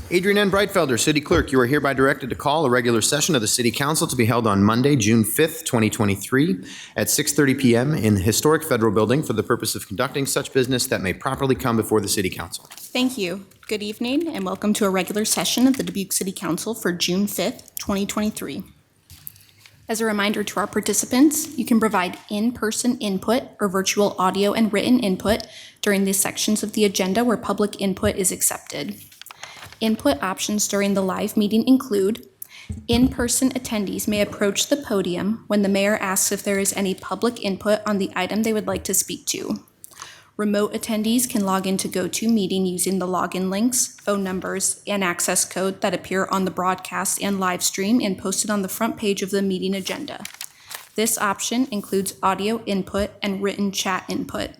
Adrian N. Breitfelder, City Clerk, you are hereby directed to call a regular session of the City Council to be held on Monday, June 5th, 2023 at 6:30 p.m. in the historic Federal Building for the purpose of conducting such business that may properly come before the City Council. Thank you. Good evening and welcome to a regular session of the Dubuque City Council for June 5th, 2023. As a reminder to our participants, you can provide in-person input or virtual audio and written input during the sections of the agenda where public input is accepted. Input options during the live meeting include: in-person attendees may approach the podium when the mayor asks if there is any public input on the item they would like to speak to. Remote attendees can log into GoToMeeting using the login links, phone numbers, and access code that appear on the broadcast and live stream and posted on the front page of the meeting agenda. This option includes audio input and written chat input.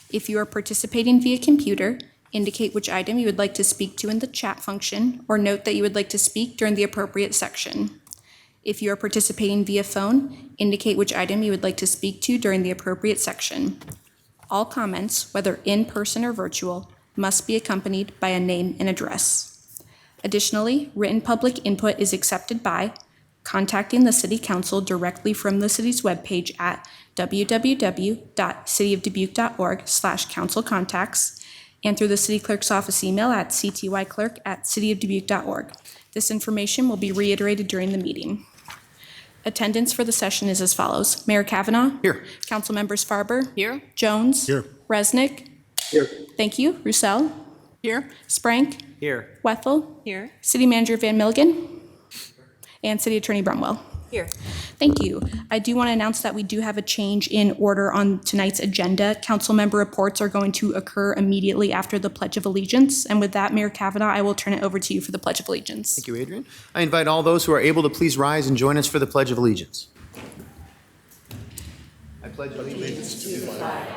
If you are participating via computer, indicate which item you would like to speak to in the chat function, or note that you would like to speak during the appropriate section. If you are participating via phone, indicate which item you would like to speak to during the appropriate section. All comments, whether in person or virtual, must be accompanied by a name and address. Additionally, written public input is accepted by contacting the City Council directly from the city's webpage at www.cityofdubuque.org/councilcontacts and through the City Clerk's office email at ctyclerk@cityofdubuque.org. This information will be reiterated during the meeting. Attendance for the session is as follows: Mayor Kavanaugh. Here. Council members Farber. Here. Jones. Here. Resnick. Here. Thank you. Roussel. Here. Sprank. Here. Wethel. Here. City Manager Van Milligan. And City Attorney Brumwell. Here. Thank you. I do want to announce that we do have a change in order on tonight's agenda. Council member reports are going to occur immediately after the Pledge of Allegiance. And with that, Mayor Kavanaugh, I will turn it over to you for the Pledge of Allegiance. Thank you, Adrian. I invite all those who are able to please rise and join us for the Pledge of Allegiance. I pledge allegiance to the flag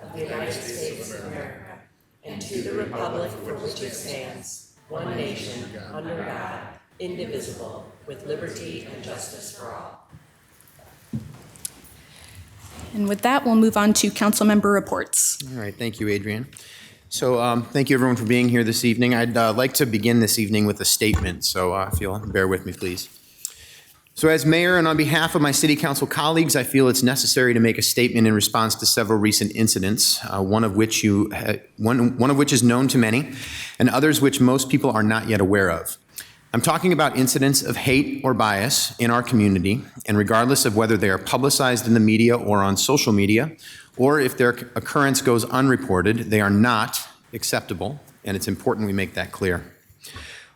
of the United States of America and to the republic for which it stands, one nation, under God, indivisible, with liberty and justice for all. And with that, we'll move on to council member reports. All right, thank you, Adrian. So thank you, everyone, for being here this evening. I'd like to begin this evening with a statement, so if you'll bear with me, please. So as mayor and on behalf of my city council colleagues, I feel it's necessary to make a statement in response to several recent incidents, one of which is known to many, and others which most people are not yet aware of. I'm talking about incidents of hate or bias in our community, and regardless of whether they are publicized in the media or on social media, or if their occurrence goes unreported, they are not acceptable, and it's important we make that clear.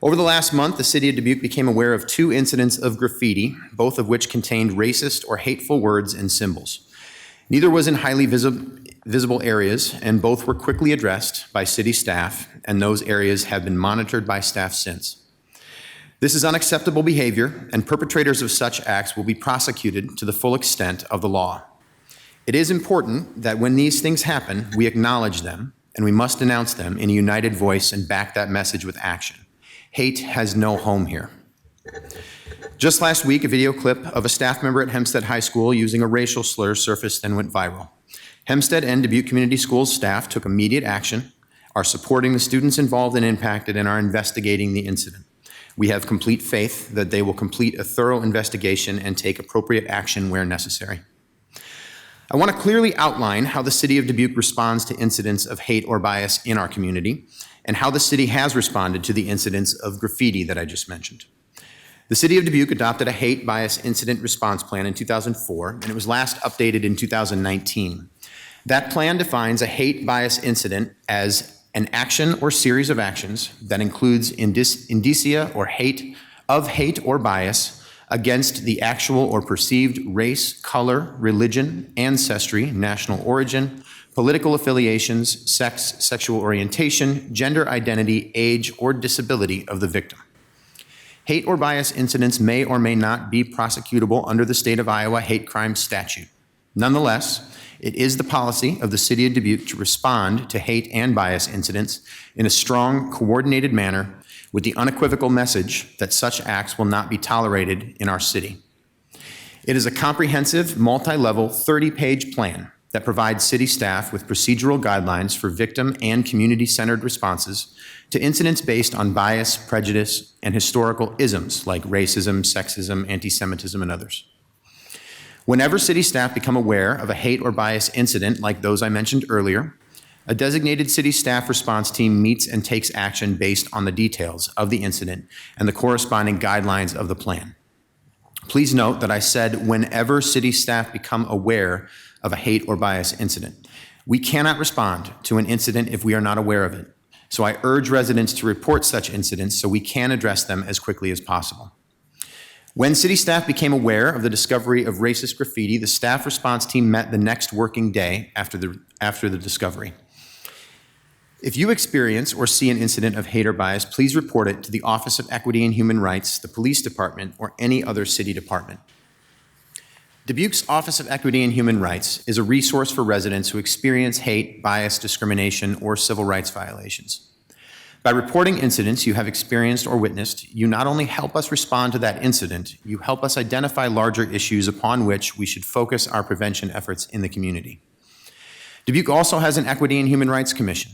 Over the last month, the city of Dubuque became aware of 2 incidents of graffiti, both of which contained racist or hateful words and symbols. Neither was in highly visible areas, and both were quickly addressed by city staff, and those areas have been monitored by staff since. This is unacceptable behavior, and perpetrators of such acts will be prosecuted to the full extent of the law. It is important that when these things happen, we acknowledge them, and we must denounce them in a united voice and back that message with action. Hate has no home here. Just last week, a video clip of a staff member at Hempstead High School using a racial slur surfaced and went viral. Hempstead and Dubuque Community Schools staff took immediate action, are supporting the students involved and impacted, and are investigating the incident. We have complete faith that they will complete a thorough investigation and take appropriate action where necessary. I want to clearly outline how the city of Dubuque responds to incidents of hate or bias in our community, and how the city has responded to the incidents of graffiti that I just mentioned. The city of Dubuque adopted a hate bias incident response plan in 2004, and it was last updated in 2019. That plan defines a hate bias incident as an action or series of actions that includes indicia or hate or bias against the actual or perceived race, color, religion, ancestry, national origin, political affiliations, sex, sexual orientation, gender identity, age, or disability of the victim. Hate or bias incidents may or may not be prosecutable under the state of Iowa hate crime statute. Nonetheless, it is the policy of the city of Dubuque to respond to hate and bias incidents in a strong, coordinated manner with the unequivocal message that such acts will not be tolerated in our city. It is a comprehensive, multi-level, 30-page plan that provides city staff with procedural guidelines for victim and community-centered responses to incidents based on bias, prejudice, and historical isms like racism, sexism, anti-Semitism, and others. Whenever city staff become aware of a hate or bias incident like those I mentioned earlier, a designated city staff response team meets and takes action based on the details of the incident and the corresponding guidelines of the plan. Please note that I said whenever city staff become aware of a hate or bias incident. We cannot respond to an incident if we are not aware of it. So I urge residents to report such incidents so we can address them as quickly as possible. When city staff became aware of the discovery of racist graffiti, the staff response team met the next working day after the discovery. If you experience or see an incident of hate or bias, please report it to the Office of Equity and Human Rights, the police department, or any other city department. Dubuque's Office of Equity and Human Rights is a resource for residents who experience hate, bias, discrimination, or civil rights violations. By reporting incidents you have experienced or witnessed, you not only help us respond to that incident, you help us identify larger issues upon which we should focus our prevention efforts in the community. Dubuque also has an Equity and Human Rights Commission,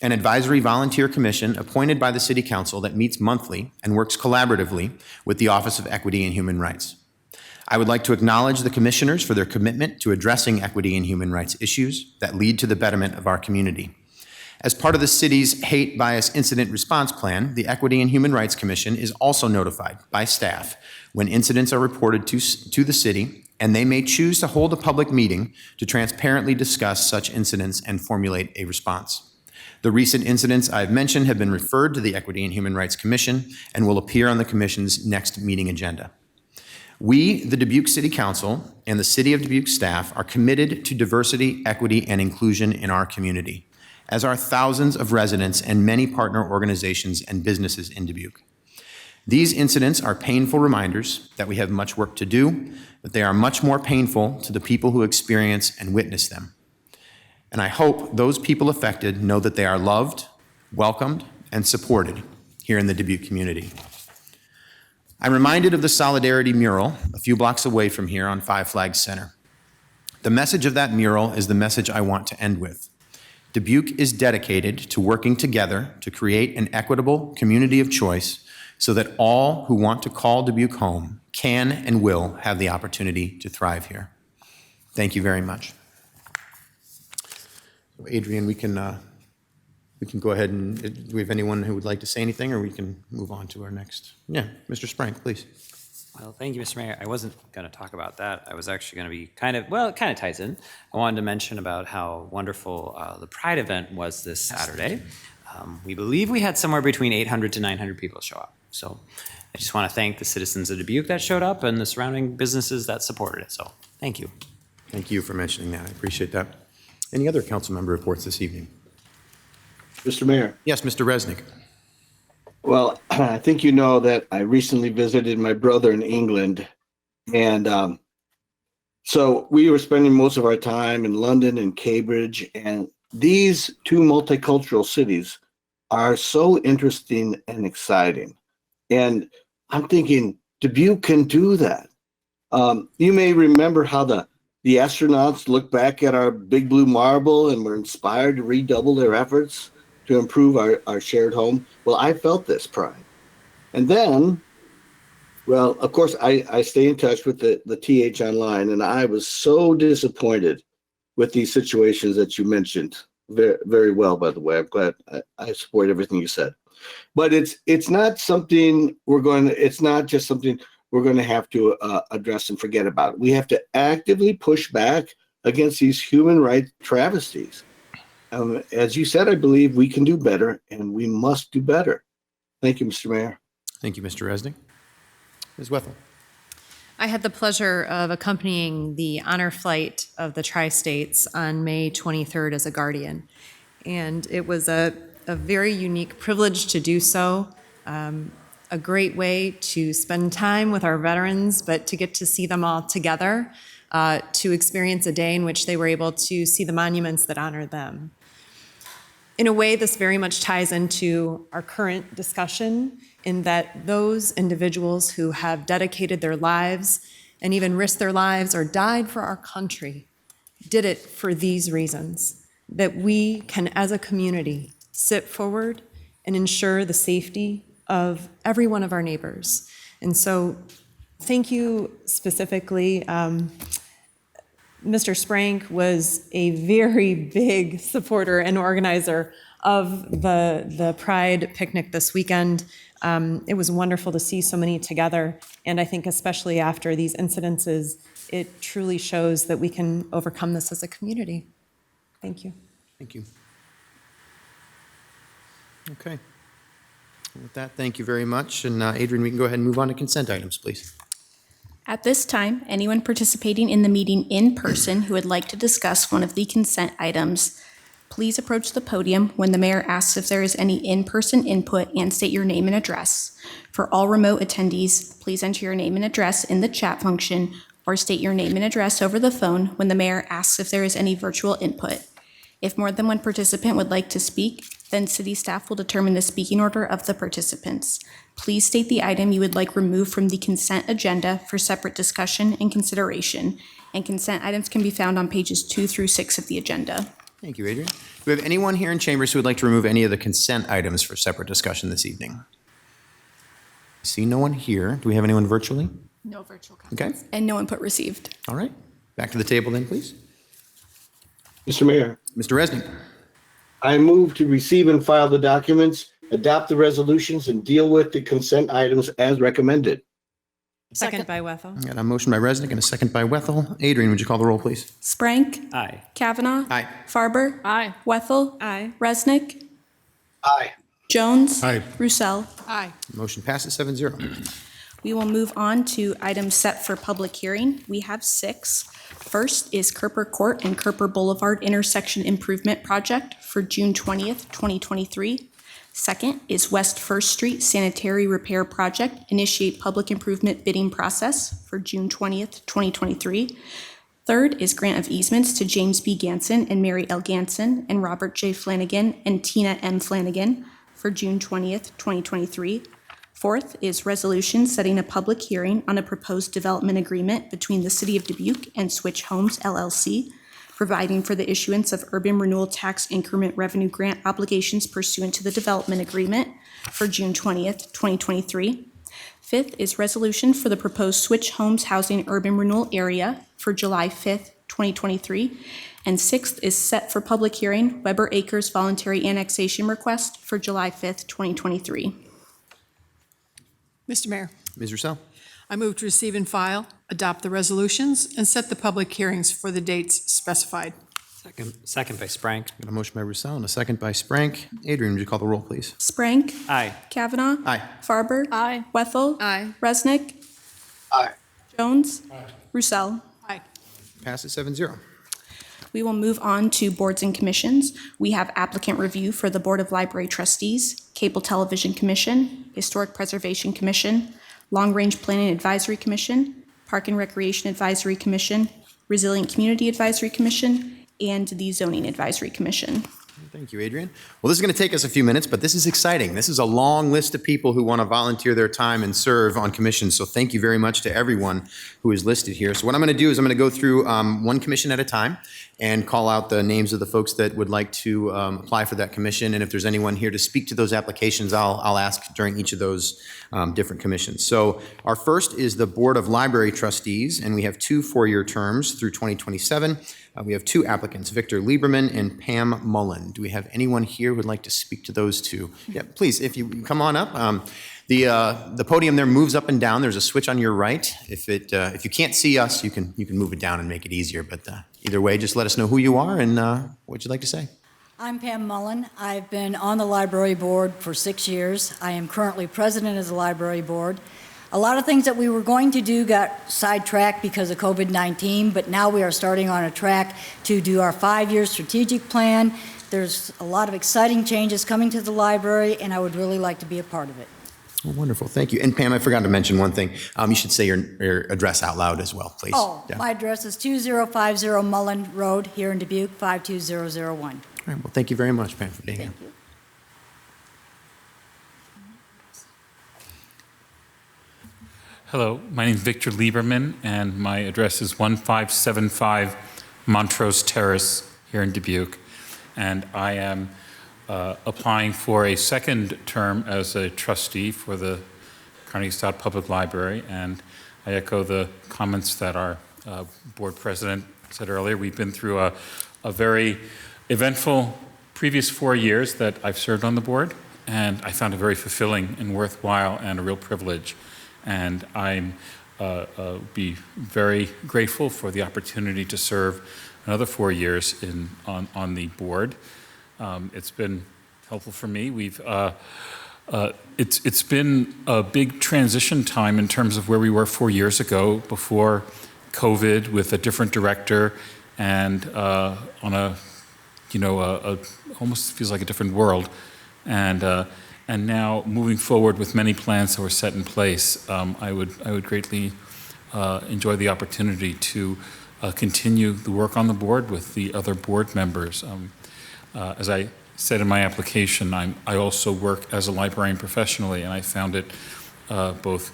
an advisory volunteer commission appointed by the City Council that meets monthly and works collaboratively with the Office of Equity and Human Rights. I would like to acknowledge the commissioners for their commitment to addressing equity and human rights issues that lead to the betterment of our community. As part of the city's hate bias incident response plan, the Equity and Human Rights Commission is also notified by staff when incidents are reported to the city, and they may choose to hold a public meeting to transparently discuss such incidents and formulate a response. The recent incidents I've mentioned have been referred to the Equity and Human Rights Commission and will appear on the Commission's next meeting agenda. We, the Dubuque City Council, and the City of Dubuque staff are committed to diversity, equity, and inclusion in our community, as are thousands of residents and many partner organizations and businesses in Dubuque. These incidents are painful reminders that we have much work to do, but they are much more painful to the people who experience and witness them. And I hope those people affected know that they are loved, welcomed, and supported here in the Dubuque community. I'm reminded of the Solidarity mural a few blocks away from here on Five Flags Center. The message of that mural is the message I want to end with. Dubuque is dedicated to working together to create an equitable community of choice so that all who want to call Dubuque home can and will have the opportunity to thrive here. Thank you very much. So Adrian, we can go ahead and, do we have anyone who would like to say anything, or we can move on to our next? Yeah, Mr. Sprank, please. Well, thank you, Mr. Mayor. I wasn't going to talk about that. I was actually going to be it kind of ties in. I wanted to mention about how wonderful the Pride event was this Saturday. We believe we had somewhere between 800 to 900 people show up. So I just want to thank the citizens of Dubuque that showed up and the surrounding businesses that supported it. So thank you. Thank you for mentioning that. I appreciate that. Any other council member reports this evening? Mr. Mayor. Yes, Mr. Resnick. Well, I think you know that I recently visited my brother in England. And so we were spending most of our time in London and Cambridge. And these two multicultural cities are so interesting and exciting. And I'm thinking Dubuque can do that. You may remember how the astronauts looked back at our big blue marble and were inspired to redouble their efforts to improve our shared home. Well, I felt this pride. And then, well, of course, I stay in touch with the TH online, and I was so disappointed with these situations that you mentioned very, very well, by the way. I'm glad I support everything you said. But it's not something it's not just something we're going to have to address and forget about. We have to actively push back against these human rights travesties. As you said, I believe we can do better, and we must do better. Thank you, Mr. Mayor. Thank you, Mr. Resnick. Ms. Wethel. I had the pleasure of accompanying the honor flight of the Tri-States on May 23rd as a guardian. And it was a very unique privilege to do so, a great way to spend time with our veterans, but to get to see them all together, to experience a day in which they were able to see the monuments that honor them. In a way, this very much ties into our current discussion in that those individuals who have dedicated their lives and even risked their lives or died for our country, did it for these reasons, that we can, as a community, sit forward and ensure the safety of every one of our neighbors. And so, thank you specifically. Mr. Sprank was a very big supporter and organizer of the Pride picnic this weekend. It was wonderful to see so many together, and I think especially after these incidences, it truly shows that we can overcome this as a community. Thank you. Thank you. Okay. With that, thank you very much. And Adrian, we can go ahead and move on to consent items, please. At this time, anyone participating in the meeting in person who would like to discuss one of the consent items, please approach the podium when the mayor asks if there is any in-person input and state your name and address. For all remote attendees, please enter your name and address in the chat function or state your name and address over the phone when the mayor asks if there is any virtual input. If more than one participant would like to speak, then city staff will determine the speaking order of the participants. Please state the item you would like removed from the consent agenda for separate discussion and consideration. And consent items can be found on pages 2 through 6 of the agenda. Thank you, Adrian. Do we have anyone here in chambers who would like to remove any of the consent items for separate discussion this evening? I see no one here. Do we have anyone virtually? No virtual Okay. comments. And no input received. All right. Back to the table then, please. Mr. Mayor, Mr. Resnick. I move to receive and file the documents, adopt the resolutions, and deal with the consent items as recommended. Second by Wethel. I got a motion by Resnick and a second by Wethel. Adrian, would you call the roll, please? Sprank. Aye. Kavanaugh. Aye. Farber. Aye. Wethel. Aye. Resnick. Aye. Jones. Aye. Roussel. Aye. Motion passes 7-0. We will move on to items set for public hearing. We have 6. First is Kerper Court and Kerper Boulevard Intersection Improvement Project for June 20th, 2023. Second is West First Street Sanitary Repair Project, initiate public improvement bidding process for June 20th, 2023. Third is grant of easements to James B. Ganson and Mary L. Ganson and Robert J. Flanagan and Tina M. Flanagan for June 20th, 2023. Fourth is resolution setting a public hearing on a proposed development agreement between the City of Dubuque and Switch Homes LLC, providing for the issuance of urban renewal tax increment revenue grant obligations pursuant to the development agreement for June 20th, 2023. Fifth is resolution for the proposed Switch Homes Housing Urban Renewal Area for July 5th, 2023. And sixth is set for public hearing, Weber Acres Voluntary Annexation Request for July 5th, 2023. Mr. Mayor, Ms. Roussel. I move to receive and file, adopt the resolutions, and set the public hearings for the dates specified. Second by Sprank. Got a motion by Roussel and a second by Sprank. Adrian, would you call the roll, please? Sprank. Aye. Kavanaugh. Aye. Farber. Aye. Wethel. Aye. Resnick. Aye. Jones. Roussel. Aye. Passes 7-0. We will move on to boards and commissions. We have applicant review for the Board of Library Trustees, Cable Television Commission, Historic Preservation Commission, Long Range Planning Advisory Commission, Park and Recreation Advisory Commission, Resilient Community Advisory Commission, and the Zoning Advisory Commission. Thank you, Adrian. Well, this is going to take us a few minutes, but this is exciting. This is a long list of people who want to volunteer their time and serve on commissions. So thank you very much to everyone who is listed here. So what I'm going to do is I'm going to go through one commission at a time and call out the names of the folks that would like to apply for that commission. And if there's anyone here to speak to those applications, I'll ask during each of those different commissions. So our first is the Board of Library Trustees, and we have 2 4-year terms through 2027. We have 2 applicants, Victor Lieberman and Pam Mullen. Do we have anyone here who would like to speak to those 2? Yeah, please, if you come on up. The podium there moves up and down. There's a switch on your right. If you can't see us, you can move it down and make it easier. But either way, just let us know who you are and what you'd like to say. I'm Pam Mullen. I've been on the library board for 6 years. I am currently president of the library board. A lot of things that we were going to do got sidetracked because of COVID-19, but now we are starting on a track to do our 5-year strategic plan. There's a lot of exciting changes coming to the library, and I would really like to be a part of it. Well, wonderful, thank you. And Pam, I forgot to mention one thing. You should say your address out loud as well, please. Oh, Yeah. my address is 2050 Mullen Road here in Dubuque, 52001. All right, well, thank you very much, Pam, for being here. Thank you. Hello, my name is Victor Lieberman, and my address is 1575 Montrose Terrace here in Dubuque. And I am applying for a second term as a trustee for the Carnegie-Stoudt Public Library. And I echo the comments that our board president said earlier. We've been through a very eventful previous 4 years that I've served on the board, and I found it very fulfilling and worthwhile and a real privilege. And I'm be very grateful for the opportunity to serve another 4 years on the board. It's been helpful for me. It's been a big transition time in terms of where we were 4 years ago before COVID, with a different director and on a almost feels like a different world. And now moving forward with many plans that were set in place, I would greatly enjoy the opportunity to continue the work on the board with the other board members. As I said in my application, I also work as a librarian professionally, and I found it both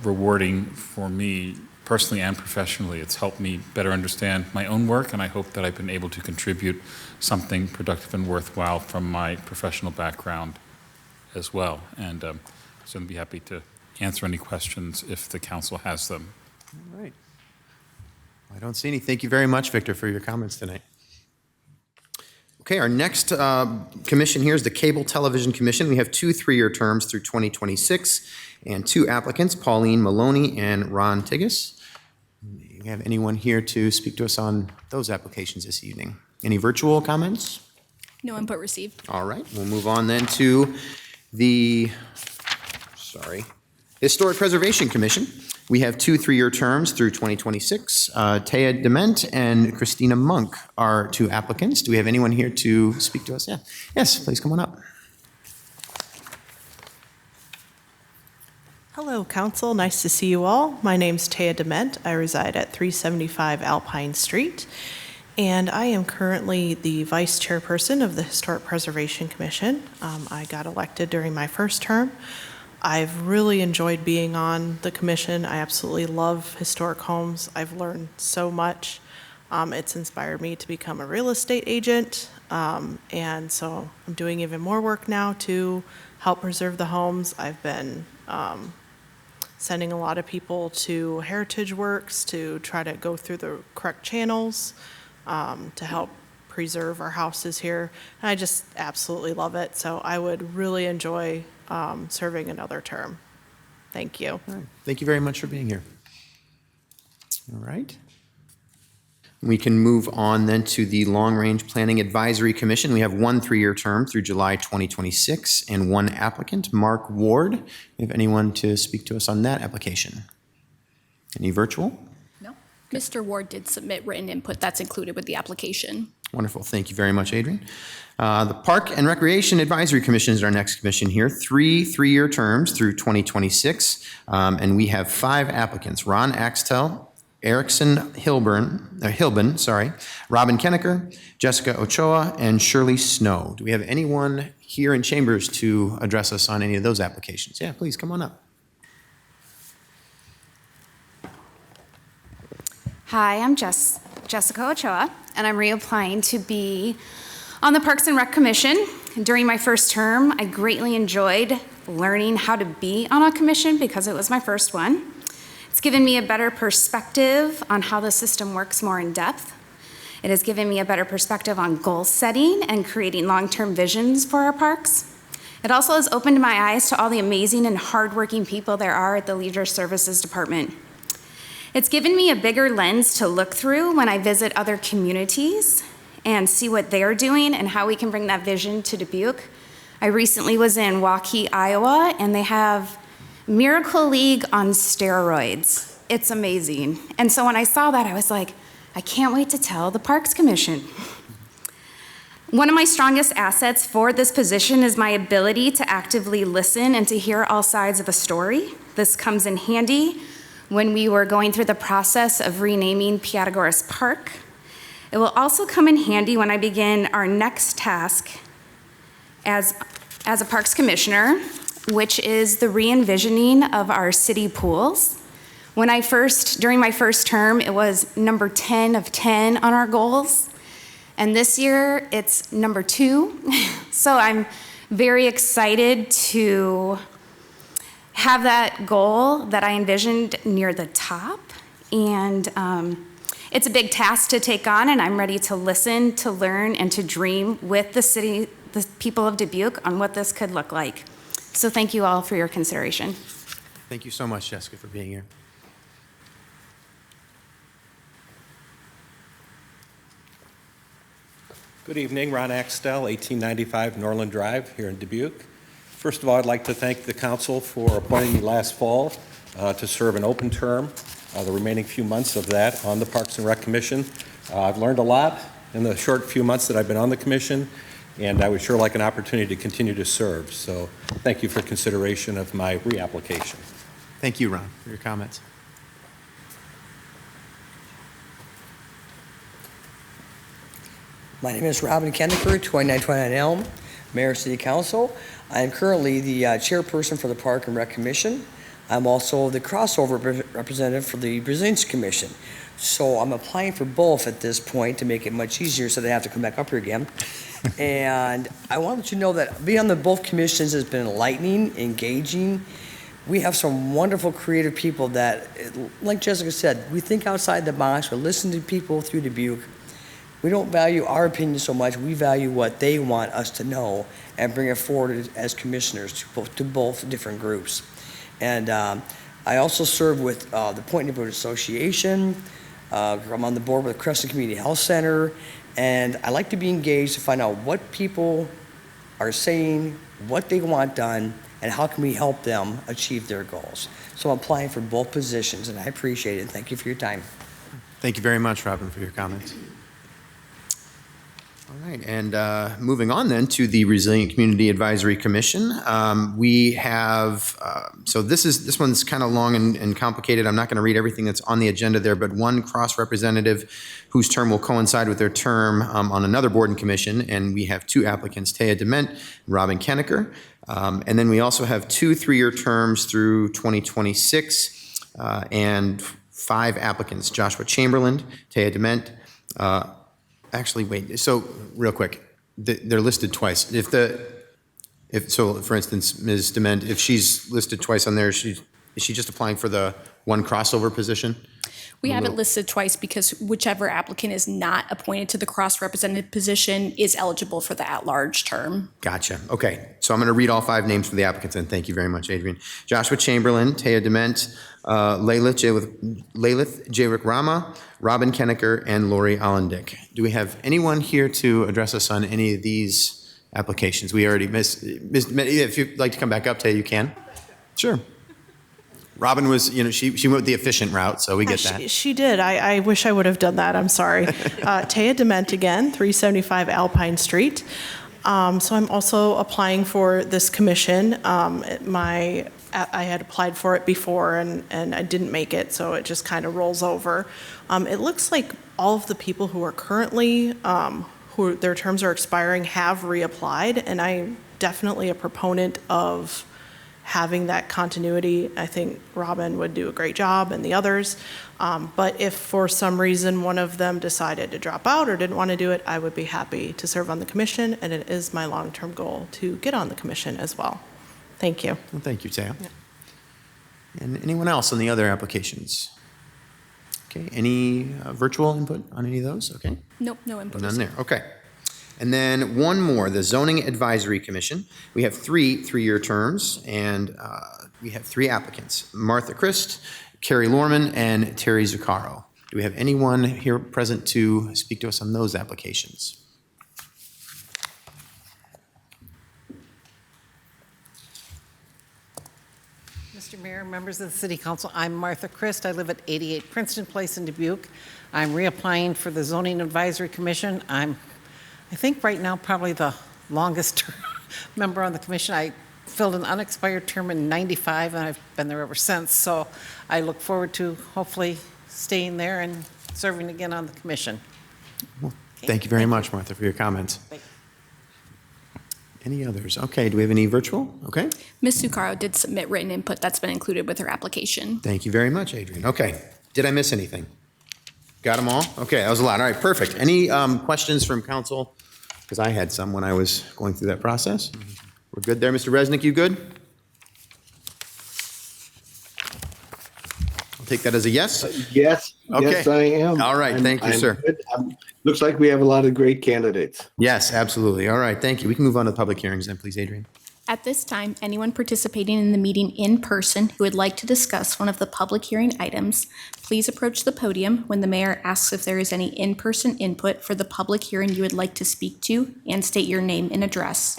rewarding for me personally and professionally. It's helped me better understand my own work, and I hope that I've been able to contribute something productive and worthwhile from my professional background as well. And so I'd be happy to answer any questions if the council has them. All right. I don't see any. Thank you very much, Victor, for your comments tonight. Okay, our next commission here is the Cable Television Commission. We have 2 3-year terms through 2026 and 2 applicants, Pauline Maloney and Ron Tigas. Do you have anyone here to speak to us on those applications this evening? Any virtual comments? No input received. All right, we'll move on then to the, Historic Preservation Commission. We have 2 3-year terms through 2026. Taya Dement and Christina Monk are 2 applicants. Do we have anyone here to speak to us? Yeah. Yes, please come on up. Hello, Council. Nice to see you all. My name's Taya Dement. I reside at 375 Alpine Street, and I am currently the Vice Chairperson of the Historic Preservation Commission. I got elected during my first term. I've really enjoyed being on the commission. I absolutely love historic homes. I've learned so much. It's inspired me to become a real estate agent, and so I'm doing even more work now to help preserve the homes. I've been sending a lot of people to Heritage Works to try to go through the correct channels to help preserve our houses here. And I just absolutely love it. So I would really enjoy serving another term. Thank you. All right. Thank you very much for being here. All right. We can move on then to the Long Range Planning Advisory Commission. We have 1 3-year term through July 2026 and 1 applicant, Mark Ward. Do you have anyone to speak to us on that application? Any virtual? No. Mr. Ward did submit written input. That's included with the application. Wonderful. Thank you very much, Adrian. The Park and Recreation Advisory Commission is our next commission here. 3 3-year terms through 2026. And we have 5 applicants, Ron Axtell, Erickson Hilbin, Robin Kennecker, Jessica Ochoa, and Shirley Snow. Do we have anyone here in chambers to address us on any of those applications? Yeah, please come on up. Hi, I'm Jessica Ochoa, and I'm reapplying to be on the Parks and Rec Commission. During my first term, I greatly enjoyed learning how to be on a commission because it was my first one. It's given me a better perspective on how the system works more in depth. It has given me a better perspective on goal setting and creating long-term visions for our parks. It also has opened my eyes to all the amazing and hardworking people there are at the Leisure Services Department. It's given me a bigger lens to look through when I visit other communities and see what they're doing and how we can bring that vision to Dubuque. I recently was in Waukee, Iowa, and they have Miracle League on steroids. It's amazing. And so when I saw that, I was like, I can't wait to tell the Parks Commission. One of my strongest assets for this position is my ability to actively listen and to hear all sides of a story. This comes in handy when we were going through the process of renaming Piatagoras Park. It will also come in handy when I begin our next task as a Parks Commissioner, which is the re-envisioning of our city pools. During my first term, it was number 10 of 10 on our goals. And this year, it's number 2. So I'm very excited to have that goal that I envisioned near the top. And it's a big task to take on, and I'm ready to listen, to learn, and to dream with the people of Dubuque on what this could look like. So thank you all for your consideration. Thank you so much, Jessica, for being here. Good evening, Ron Axtell, 1895 Norland Drive here in Dubuque. First of all, I'd like to thank the council for appointing me last fall to serve an open term, the remaining few months of that on the Parks and Rec Commission. I've learned a lot in the short few months that I've been on the commission, and I would sure like an opportunity to continue to serve. So thank you for consideration of my reapplication. Thank you, Ron, for your comments. My name is Robin Kenneker, 2929 Elm, Mayor City Council. I am currently the chairperson for the Park and Rec Commission. I'm also the crossover representative for the Brzezinski Commission. So I'm applying for both at this point to make it much easier so they have to come back up here again. And I want to let you know that being on the both commissions has been enlightening, engaging. We have some wonderful creative people that, like Jessica said, we think outside the box, we listen to people through Dubuque. We don't value our opinion so much, we value what they want us to know and bring it forward as commissioners to both different groups. And I also serve with the Point Neighborhood Association. I'm on the board with Crescent Community Health Center, and I like to be engaged to find out what people are saying, what they want done, and how can we help them achieve their goals. So I'm applying for both positions, and I appreciate it. Thank you for your time. Thank you very much, Robin, for your comments. All right, and moving on then to the Resilient Community Advisory Commission. We have, so this one's kind of long and complicated. I'm not going to read everything that's on the agenda there, but one cross-representative whose term will coincide with their term on another board and commission, and we have 2 applicants, Taya Dement and Robin Kenneker. And then we also have 2 3-year terms through 2026, and 5 applicants, Joshua Chamberlain, Taya Dement, actually, wait, so real quick, they're listed twice. So, for instance, Ms. Dement, if she's listed twice on there, is she just applying for the one crossover position? We have it listed twice because whichever applicant is not appointed to the cross-represented position is eligible for the at-large term. Gotcha. Okay. So I'm going to read all 5 names for the applicants, and thank you very much, Adrian. Joshua Chamberlain, Taya Dement, Lalith Jayrick Rama, Robin Kenneker, and Lori Allendick. Do we have anyone here to address us on any of these applications? We already missed. If you'd like to come back up, Taya, you can. Sure. Robin was, she went the efficient route, so we get that. She did. I wish I would have done that. I'm sorry. Taya Dement again, 375 Alpine Street. So I'm also applying for this commission. I had applied for it before and I didn't make it, so it just kind of rolls over. It looks like all of the people who are currently, who their terms are expiring have reapplied, and I'm definitely a proponent of having that continuity. I think Robin would do a great job and the others. But if for some reason one of them decided to drop out or didn't want to do it, I would be happy to serve on the commission, and it is my long-term goal to get on the commission as well. Thank you. Well, thank you, Taya. Yeah. And anyone else on the other applications? Okay, any virtual input on any of those? Okay. Nope, no input. None there, okay. And then one more, the Zoning Advisory Commission. We have 3 3-year terms, and we have 3 applicants, Martha Christ, Carrie Lorman, and Terry Zuccaro. Do we have anyone here present to speak to us on those applications? Mr. Mayor, members of the City Council, I'm Martha Christ. I live at 88 Princeton Place in Dubuque. I'm reapplying for the Zoning Advisory Commission. I think right now probably the longest member on the commission. I filled an unexpired term in '95 and I've been there ever since. So I look forward to hopefully staying there and serving again on the commission. Well, thank you very much, Martha, for your comments. Any others? Okay, do we have any virtual? Okay. Ms. Zuccaro did submit written input that's been included with her application. Thank you very much, Adrian. Okay. Did I miss anything? Got them all? Okay, that was a lot. All right, perfect. Any questions from council? Because I had some when I was going through that process. We're good there, Mr. Resnick, you good? I'll take that as a yes. Yes, Okay. yes, I am. All right, thank you, sir. good. Looks like we have a lot of great candidates. Yes, absolutely. All right, thank you. We can move on to the public hearings then, please, Adrian. At this time, anyone participating in the meeting in person who would like to discuss one of the public hearing items, please approach the podium when the mayor asks if there is any in-person input for the public hearing you would like to speak to, and state your name and address.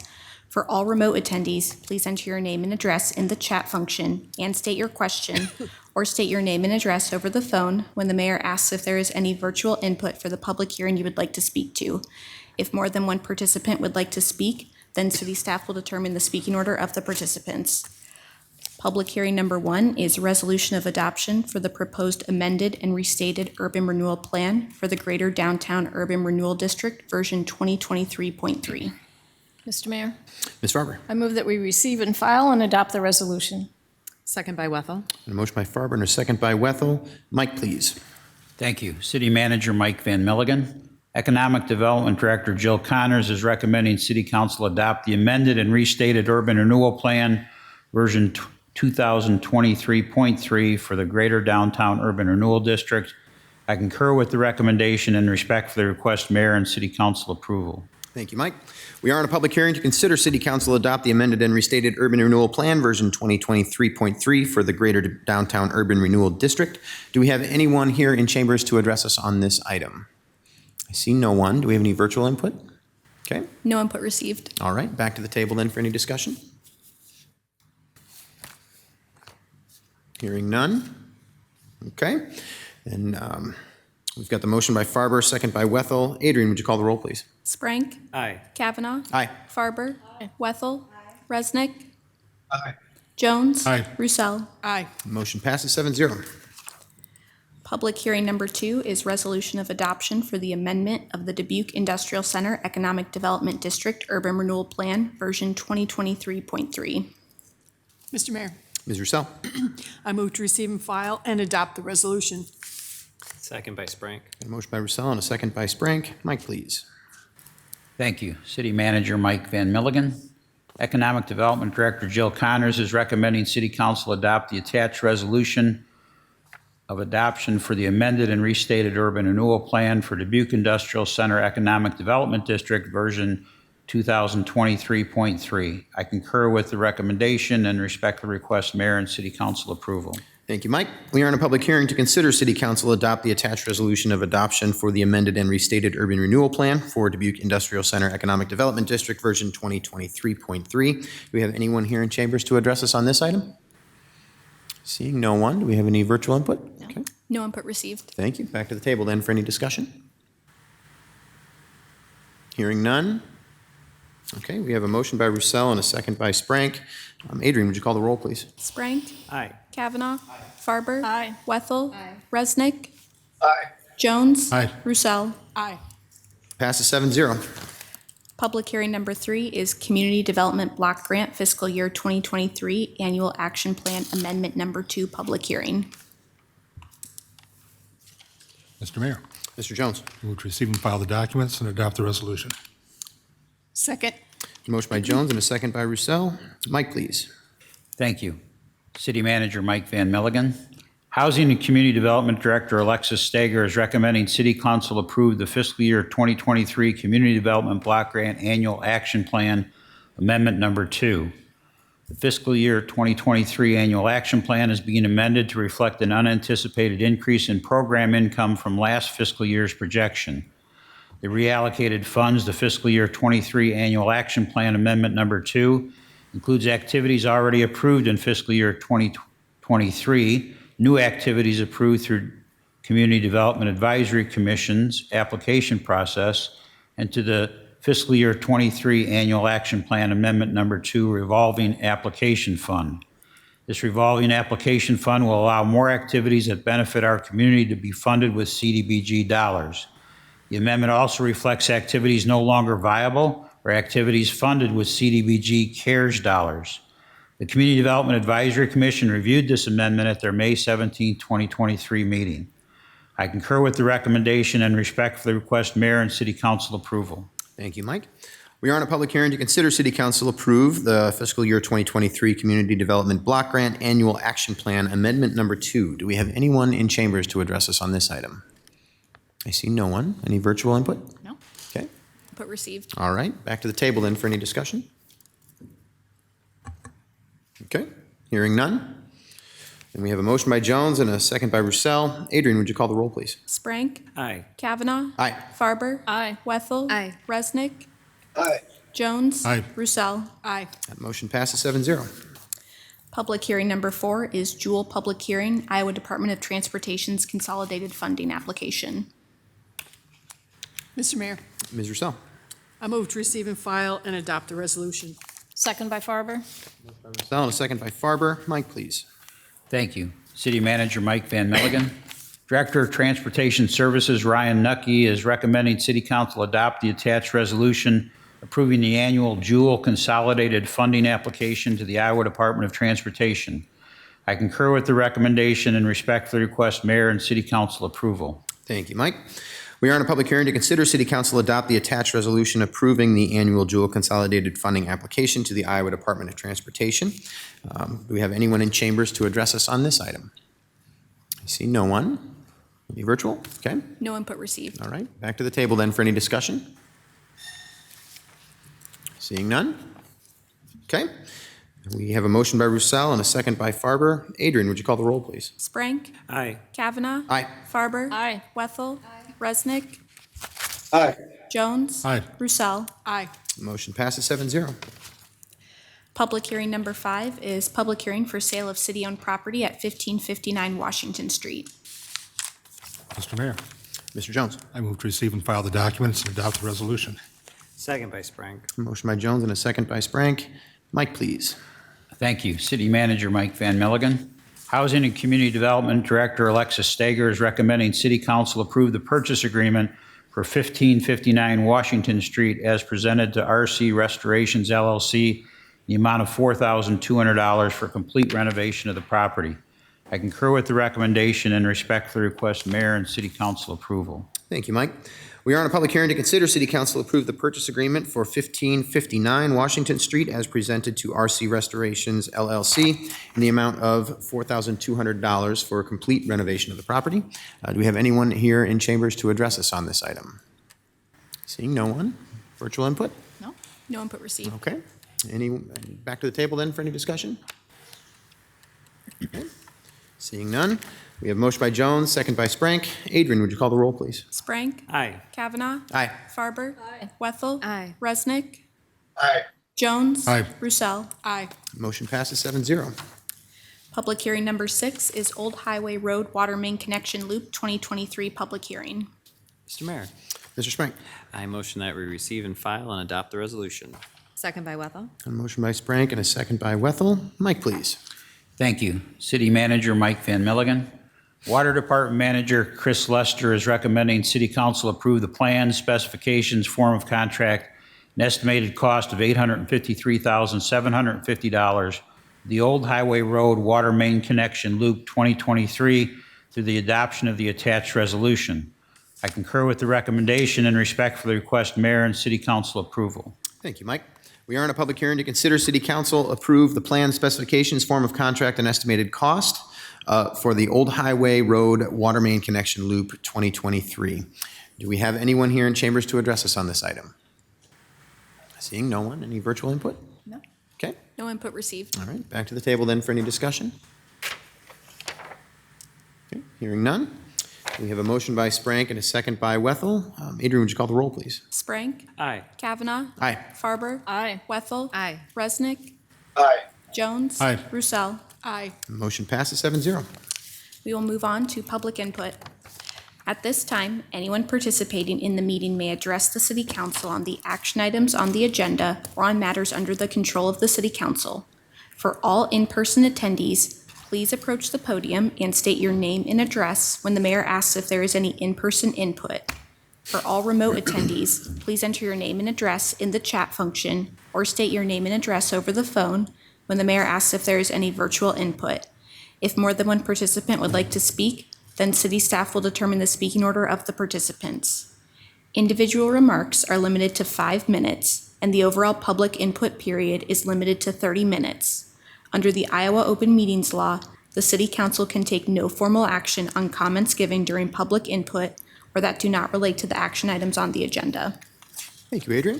For all remote attendees, please enter your name and address in the chat function and state your question, or state your name and address over the phone when the mayor asks if there is any virtual input for the public hearing you would like to speak to. If more than one participant would like to speak, then city staff will determine the speaking order of the participants. Public hearing number 1 is resolution of adoption for the proposed amended and restated urban renewal plan for the Greater Downtown Urban Renewal District, version 2023.3. Mr. Mayor, Ms. Farber. I move that we receive and file and adopt the resolution. Second by Wethel. A motion by Farber and a second by Wethel. Mike, please. Thank you. City Manager Mike Van Milligan. Economic Development Director Jill Connors is recommending City Council adopt the amended and restated urban renewal plan, version 2023.3 for the Greater Downtown Urban Renewal District. I concur with the recommendation and respectfully request Mayor and City Council approval. Thank you, Mike. We are in a public hearing to consider City Council adopt the amended and restated urban renewal plan, version 2023.3 for the Greater Downtown Urban Renewal District. Do we have anyone here in chambers to address us on this item? I see no one. Do we have any virtual input? Okay. No input received. All right, back to the table then for any discussion. Hearing none. Okay. And we've got the motion by Farber, second by Wethel. Adrian, would you call the roll, please? Sprank. Aye. Kavanaugh. Aye. Farber. Wethel. Resnick. Aye. Jones. Aye. Roussel. Aye. Motion passes 7-0. Public hearing number 2 is resolution of adoption for the amendment of the Dubuque Industrial Center Economic Development District Urban Renewal Plan, version 2023.3. Mr. Mayor, Ms. Roussel. I move to receive and file and adopt the resolution. Second by Sprank. A motion by Roussel and a second by Sprank. Mike, please. Thank you. City Manager Mike Van Milligan. Economic Development Director Jill Connors is recommending City Council adopt the attached resolution of adoption for the amended and restated urban renewal plan for Dubuque Industrial Center Economic Development District, version 2023.3. I concur with the recommendation and respectfully request Mayor and City Council approval. Thank you, Mike. We are in a public hearing to consider City Council adopt the attached resolution of adoption for the amended and restated urban renewal plan for Dubuque Industrial Center Economic Development District, version 2023.3. Do we have anyone here in chambers to address us on this item? Seeing no one, do we have any virtual input? No. Okay. No input received. Thank you. Back to the table then for any discussion. Hearing none. Okay, we have a motion by Roussel and a second by Sprank. Adrian, would you call the roll, please? Sprank. Aye. Kavanaugh. Farber. Aye. Wethel. Resnick. Aye. Jones. Aye. Roussel. Aye. Passes 7-0. Public hearing number 3 is Community Development Block Grant Fiscal Year 2023 Annual Action Plan Amendment Number 2 public hearing. Mr. Mayor, Mr. Jones. move to receive and file the documents and adopt the resolution. Second. Motion by Jones and a second by Roussel. Mike, please. Thank you. City Manager Mike Van Milligan. Housing and Community Development Director Alexis Stager is recommending City Council approve the fiscal year 2023 Community Development Block Grant Annual Action Plan Amendment Number 2. The fiscal year 2023 Annual Action Plan is being amended to reflect an unanticipated increase in program income from last fiscal year's projection. The reallocated funds, the fiscal year 23 Annual Action Plan Amendment Number 2, includes activities already approved in fiscal year 2023, new activities approved through Community Development Advisory Commission's application process, and to the fiscal year 23 Annual Action Plan Amendment Number 2 Revolving Application Fund. This revolving application fund will allow more activities that benefit our community to be funded with CDBG dollars. The amendment also reflects activities no longer viable or activities funded with CDBG CARES dollars. The Community Development Advisory Commission reviewed this amendment at their May 17, 2023 meeting. I concur with the recommendation and respectfully request Mayor and City Council approval. Thank you, Mike. We are in a public hearing to consider City Council approve the fiscal year 2023 Community Development Block Grant Annual Action Plan Amendment Number 2. Do we have anyone in chambers to address us on this item? I see no one. Any virtual input? No. Okay. Input received. All right. Back to the table then for any discussion. Okay. Hearing none. And we have a motion by Jones and a second by Roussel. Adrian, would you call the roll, please? Sprank. Aye. Kavanaugh. Aye. Farber. Aye. Wethel. Aye. Resnick. Aye. Jones. Aye. Roussel. Aye. That motion passes 7-0. Public hearing number 4 is Jewel Public Hearing, Iowa Department of Transportation's Consolidated Funding Application. Mr. Mayor, Ms. Roussel. I move to receive and file and adopt the resolution. Second by Farber. Roussel and a second by Farber. Mike, please. Thank you. City Manager Mike Van Milligan. Director of Transportation Services Ryan Nucky is recommending City Council adopt the attached resolution approving the annual Jewel Consolidated Funding Application to the Iowa Department of Transportation. I concur with the recommendation and respectfully request Mayor and City Council approval. Thank you, Mike. We are in a public hearing to consider City Council adopt the attached resolution approving the annual Jewel Consolidated Funding Application to the Iowa Department of Transportation. Do we have anyone in chambers to address us on this item? I see no one. Any virtual? Okay. No input received. All right. Back to the table then for any discussion. Seeing none. Okay. We have a motion by Roussel and a second by Farber. Adrian, would you call the roll, please? Sprank. Aye. Kavanaugh. Aye. Farber. Aye. Wethel. Resnick. Aye. Jones. Aye. Roussel. Aye. Motion passes 7-0. Public hearing number 5 is public hearing for sale of city-owned property at 1559 Washington Street. Mr. Mayor, Mr. Jones. I move to receive and file the documents and adopt the resolution. Second by Sprank. Motion by Jones and a second by Sprank. Mike, please. Thank you. City Manager Mike Van Milligan. Housing and Community Development Director Alexis Stager is recommending City Council approve the purchase agreement for 1559 Washington Street as presented to RC Restorations LLC, the amount of $4,200 for complete renovation of the property. I concur with the recommendation and respectfully request Mayor and City Council approval. Thank you, Mike. We are in a public hearing to consider City Council approve the purchase agreement for 1559 Washington Street as presented to RC Restorations LLC in the amount of $4,200 for a complete renovation of the property. Do we have anyone here in chambers to address us on this item? Seeing no one. Virtual input? No. No input received. Okay. Back to the table then for any discussion? Okay. Seeing none. We have motion by Jones, second by Sprank. Adrian, would you call the roll, please? Sprank. Aye. Kavanaugh. Aye. Farber. Aye. Wethel. Aye. Resnick. Aye. Jones. Aye. Roussel. Aye. Motion passes 7-0. Public hearing number 6 is Old Highway Road Water Main Connection Loop 2023 public hearing. Mr. Mayor, Mr. Sprank. I motion that we receive and file and adopt the resolution. Second by Wethel. A motion by Sprank and a second by Wethel. Mike, please. Thank you. City Manager Mike Van Milligan. Water Department Manager Chris Lester is recommending City Council approve the plans, specifications, form of contract, an estimated cost of $853,750, the Old Highway Road Water Main Connection Loop 2023 through the adoption of the attached resolution. I concur with the recommendation and respectfully request Mayor and City Council approval. Thank you, Mike. We are in a public hearing to consider City Council approve the plan, specifications, form of contract, and estimated cost for the Old Highway Road Water Main Connection Loop 2023. Do we have anyone here in chambers to address us on this item? Seeing no one. Any virtual input? No. Okay. No input received. All right. Back to the table then for any discussion. Okay. Hearing none. We have a motion by Sprank and a second by Wethel. Adrian, would you call the roll, please? Sprank. Aye. Kavanaugh. Aye. Farber. Aye. Wethel. Aye. Resnick. Aye. Jones. Aye. Roussel. Aye. Motion passes 7-0. We will move on to public input. At this time, anyone participating in the meeting may address the City Council on the action items on the agenda or on matters under the control of the City Council. For all in-person attendees, please approach the podium and state your name and address when the mayor asks if there is any in-person input. For all remote attendees, please enter your name and address in the chat function or state your name and address over the phone when the mayor asks if there is any virtual input. If more than one participant would like to speak, then city staff will determine the speaking order of the participants. Individual remarks are limited to 5 minutes, and the overall public input period is limited to 30 minutes. Under the Iowa Open Meetings Law, the City Council can take no formal action on comments given during public input or that do not relate to the action items on the agenda. Thank you, Adrian.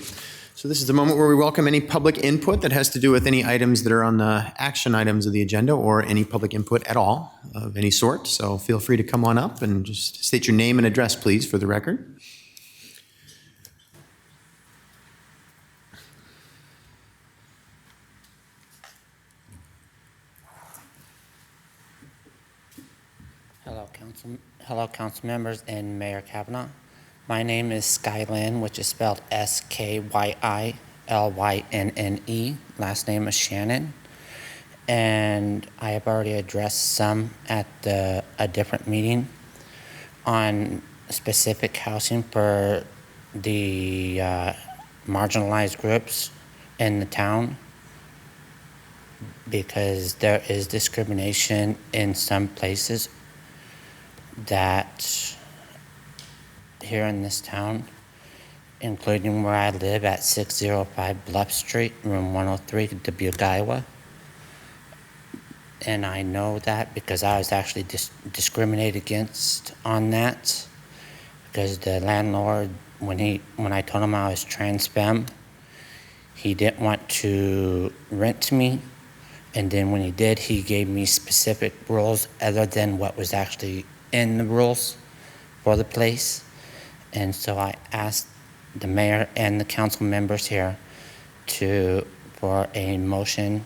So this is the moment where we welcome any public input that has to do with any items that are on the action items of the agenda or any public input at all of any sort. So feel free to come on up and just state your name and address, please, for the record. Hello, council members and Mayor Kavanaugh. My name is Skylyn, which is spelled Skyillynne. Last name is Shannon. And I have already addressed some at a different meeting on specific housing for the marginalized groups in the town, because there is discrimination in some places that here in this town, including where I live at 605 Bluff Street, room 103, Dubuque, Iowa. And I know that because I was actually discriminated against on that, because the landlord, when I told him I was trans femme, he didn't want to rent me. And then when he did, he gave me specific rules other than what was actually in the rules for the place. And so I asked the mayor and the council members here for a motion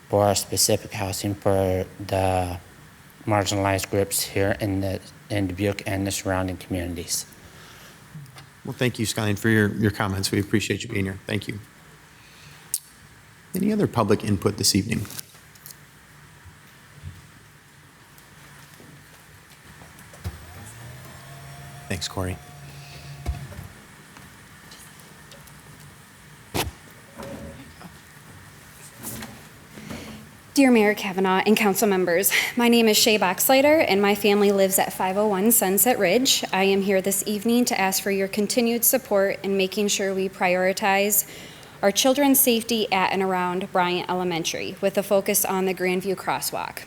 for specific housing for the marginalized groups here in Dubuque and the surrounding communities. Well, thank you, Skylyn, for your comments. We appreciate you being here. Thank you. Any other public input this evening? Thanks, Corey. Dear Mayor Kavanaugh and council members, my name is Shay Boxleiter and my family lives at 501 Sunset Ridge. I am here this evening to ask for your continued support in making sure we prioritize our children's safety at and around Bryant Elementary with a focus on the Grandview Crosswalk.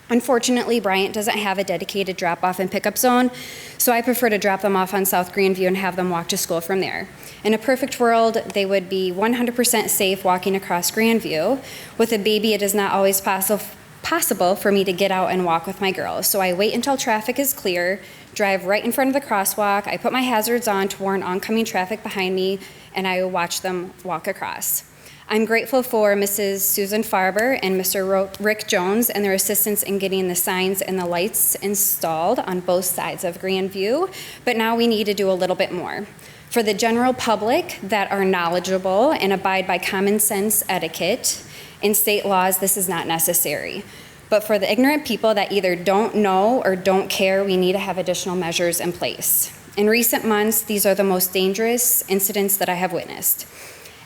Unfortunately, Bryant doesn't have a dedicated drop-off and pickup zone, so I prefer to drop them off on South Grandview and have them walk to school from there. In a perfect world, they would be 100% safe walking across Grandview. With a baby, it is not always possible for me to get out and walk with my girls, so I wait until traffic is clear, drive right in front of the crosswalk, I put my hazards on to warn oncoming traffic behind me, and I watch them walk across. I'm grateful for Mrs. Susan Farber and Mr. Rick Jones and their assistance in getting the signs and the lights installed on both sides of Grandview, but now we need to do a little bit more. For the general public that are knowledgeable and abide by common sense etiquette in state laws, this is not necessary. But for the ignorant people that either don't know or don't care, we need to have additional measures in place. In recent months, these are the most dangerous incidents that I have witnessed.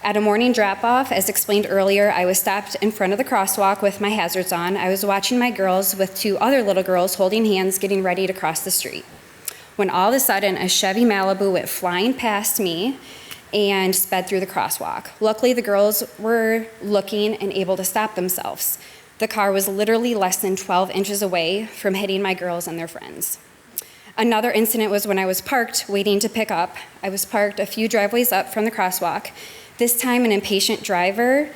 At a morning drop-off, as explained earlier, I was stopped in front of the crosswalk with my hazards on. I was watching my girls with 2 other little girls holding hands getting ready to cross the street. When all of a sudden, a Chevy Malibu went flying past me and sped through the crosswalk. Luckily, the girls were looking and able to stop themselves. The car was literally less than 12 inches away from hitting my girls and their friends. Another incident was when I was parked waiting to pick up. I was parked a few driveways up from the crosswalk. This time, an impatient driver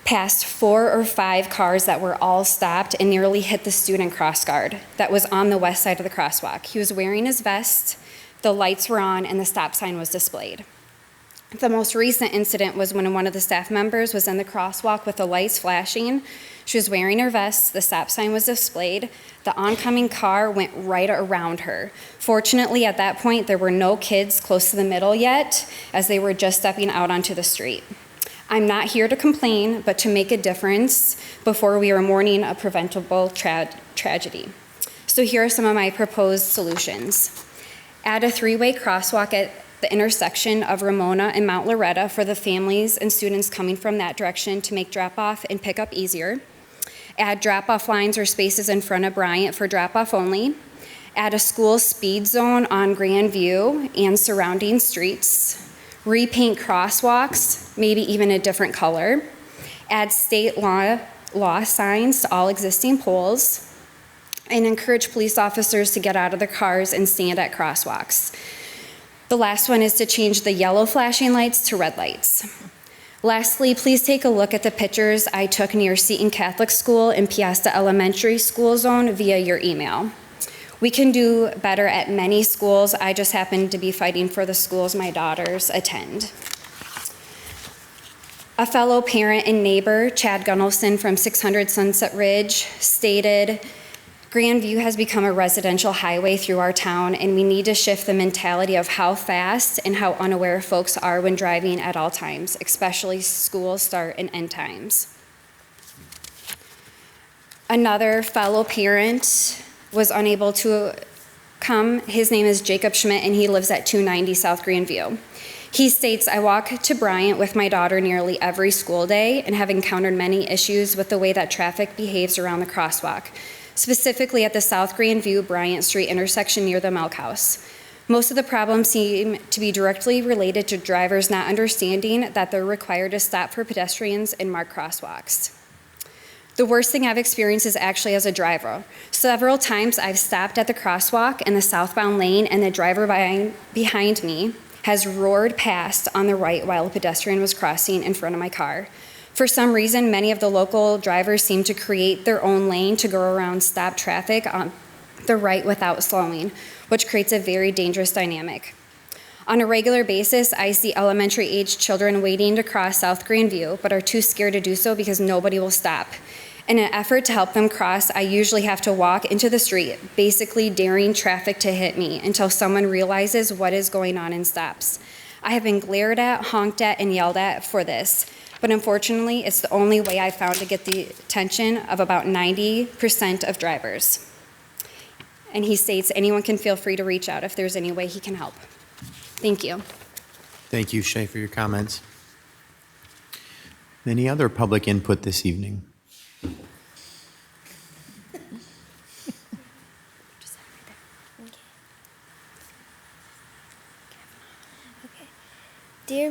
passed 4 or 5 cars that were all stopped and nearly hit the student cross guard that was on the west side of the crosswalk. He was wearing his vest, the lights were on, and the stop sign was displayed. The most recent incident was when one of the staff members was in the crosswalk with the lights flashing. She was wearing her vest, the stop sign was displayed, the oncoming car went right around her. Fortunately, at that point, there were no kids close to the middle yet, as they were just stepping out onto the street. I'm not here to complain, but to make a difference before we are mourning a preventable tragedy. So here are some of my proposed solutions. Add a three-way crosswalk at the intersection of Ramona and Mount Loretta for the families and students coming from that direction to make drop-off and pickup easier. Add drop-off lines or spaces in front of Bryant for drop-off only. Add a school speed zone on Grandview and surrounding streets. Repaint crosswalks, maybe even a different color. Add state law signs to all existing poles. And encourage police officers to get out of their cars and stand at crosswalks. The last one is to change the yellow flashing lights to red lights. Lastly, please take a look at the pictures I took near Seton Catholic School and Piesta Elementary School zone via your email. We can do better at many schools. I just happen to be fighting for the schools my daughters attend. A fellow parent and neighbor, Chad Gunnelson from 600 Sunset Ridge, stated, Grandview has become a residential highway through our town, and we need to shift the mentality of how fast and how unaware folks are when driving at all times, especially school start and end times. Another fellow parent was unable to come. His name is Jacob Schmidt, and he lives at 290 South Grandview. He states, I walk to Bryant with my daughter nearly every school day and have encountered many issues with the way that traffic behaves around the crosswalk, specifically at the South Grandview Bryant Street intersection near the Milk House. Most of the problems seem to be directly related to drivers not understanding that they're required to stop for pedestrians and mark crosswalks. The worst thing I've experienced is actually as a driver. Several times I've stopped at the crosswalk in the southbound lane and the driver behind me has roared past on the right while a pedestrian was crossing in front of my car. For some reason, many of the local drivers seem to create their own lane to go around stop traffic on the right without slowing, which creates a very dangerous dynamic. On a regular basis, I see elementary-aged children waiting to cross South Grandview, but are too scared to do so because nobody will stop. In an effort to help them cross, I usually have to walk into the street, basically daring traffic to hit me until someone realizes what is going on and stops. I have been glared at, honked at, and yelled at for this, but unfortunately, it's the only way I've found to get the attention of about 90% of drivers. And he states anyone can feel free to reach out if there's any way he can help. Thank you. Thank you, Shay, for your comments. Any other public input this evening? Dear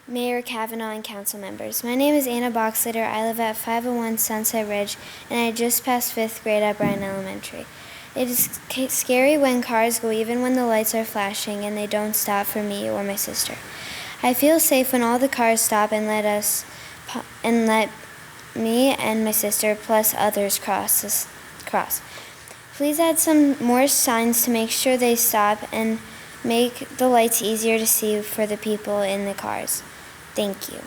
Mayor Kavanaugh and council members, my name is Anna Boxleiter. I live at 501 Sunset Ridge, and I just passed 5th grade at Bryan Elementary. It is scary when cars go even when the lights are flashing and they don't stop for me or my sister. I feel safe when all the cars stop and let me and my sister plus others cross. Please add some more signs to make sure they stop and make the lights easier to see for the people in the cars. Thank you.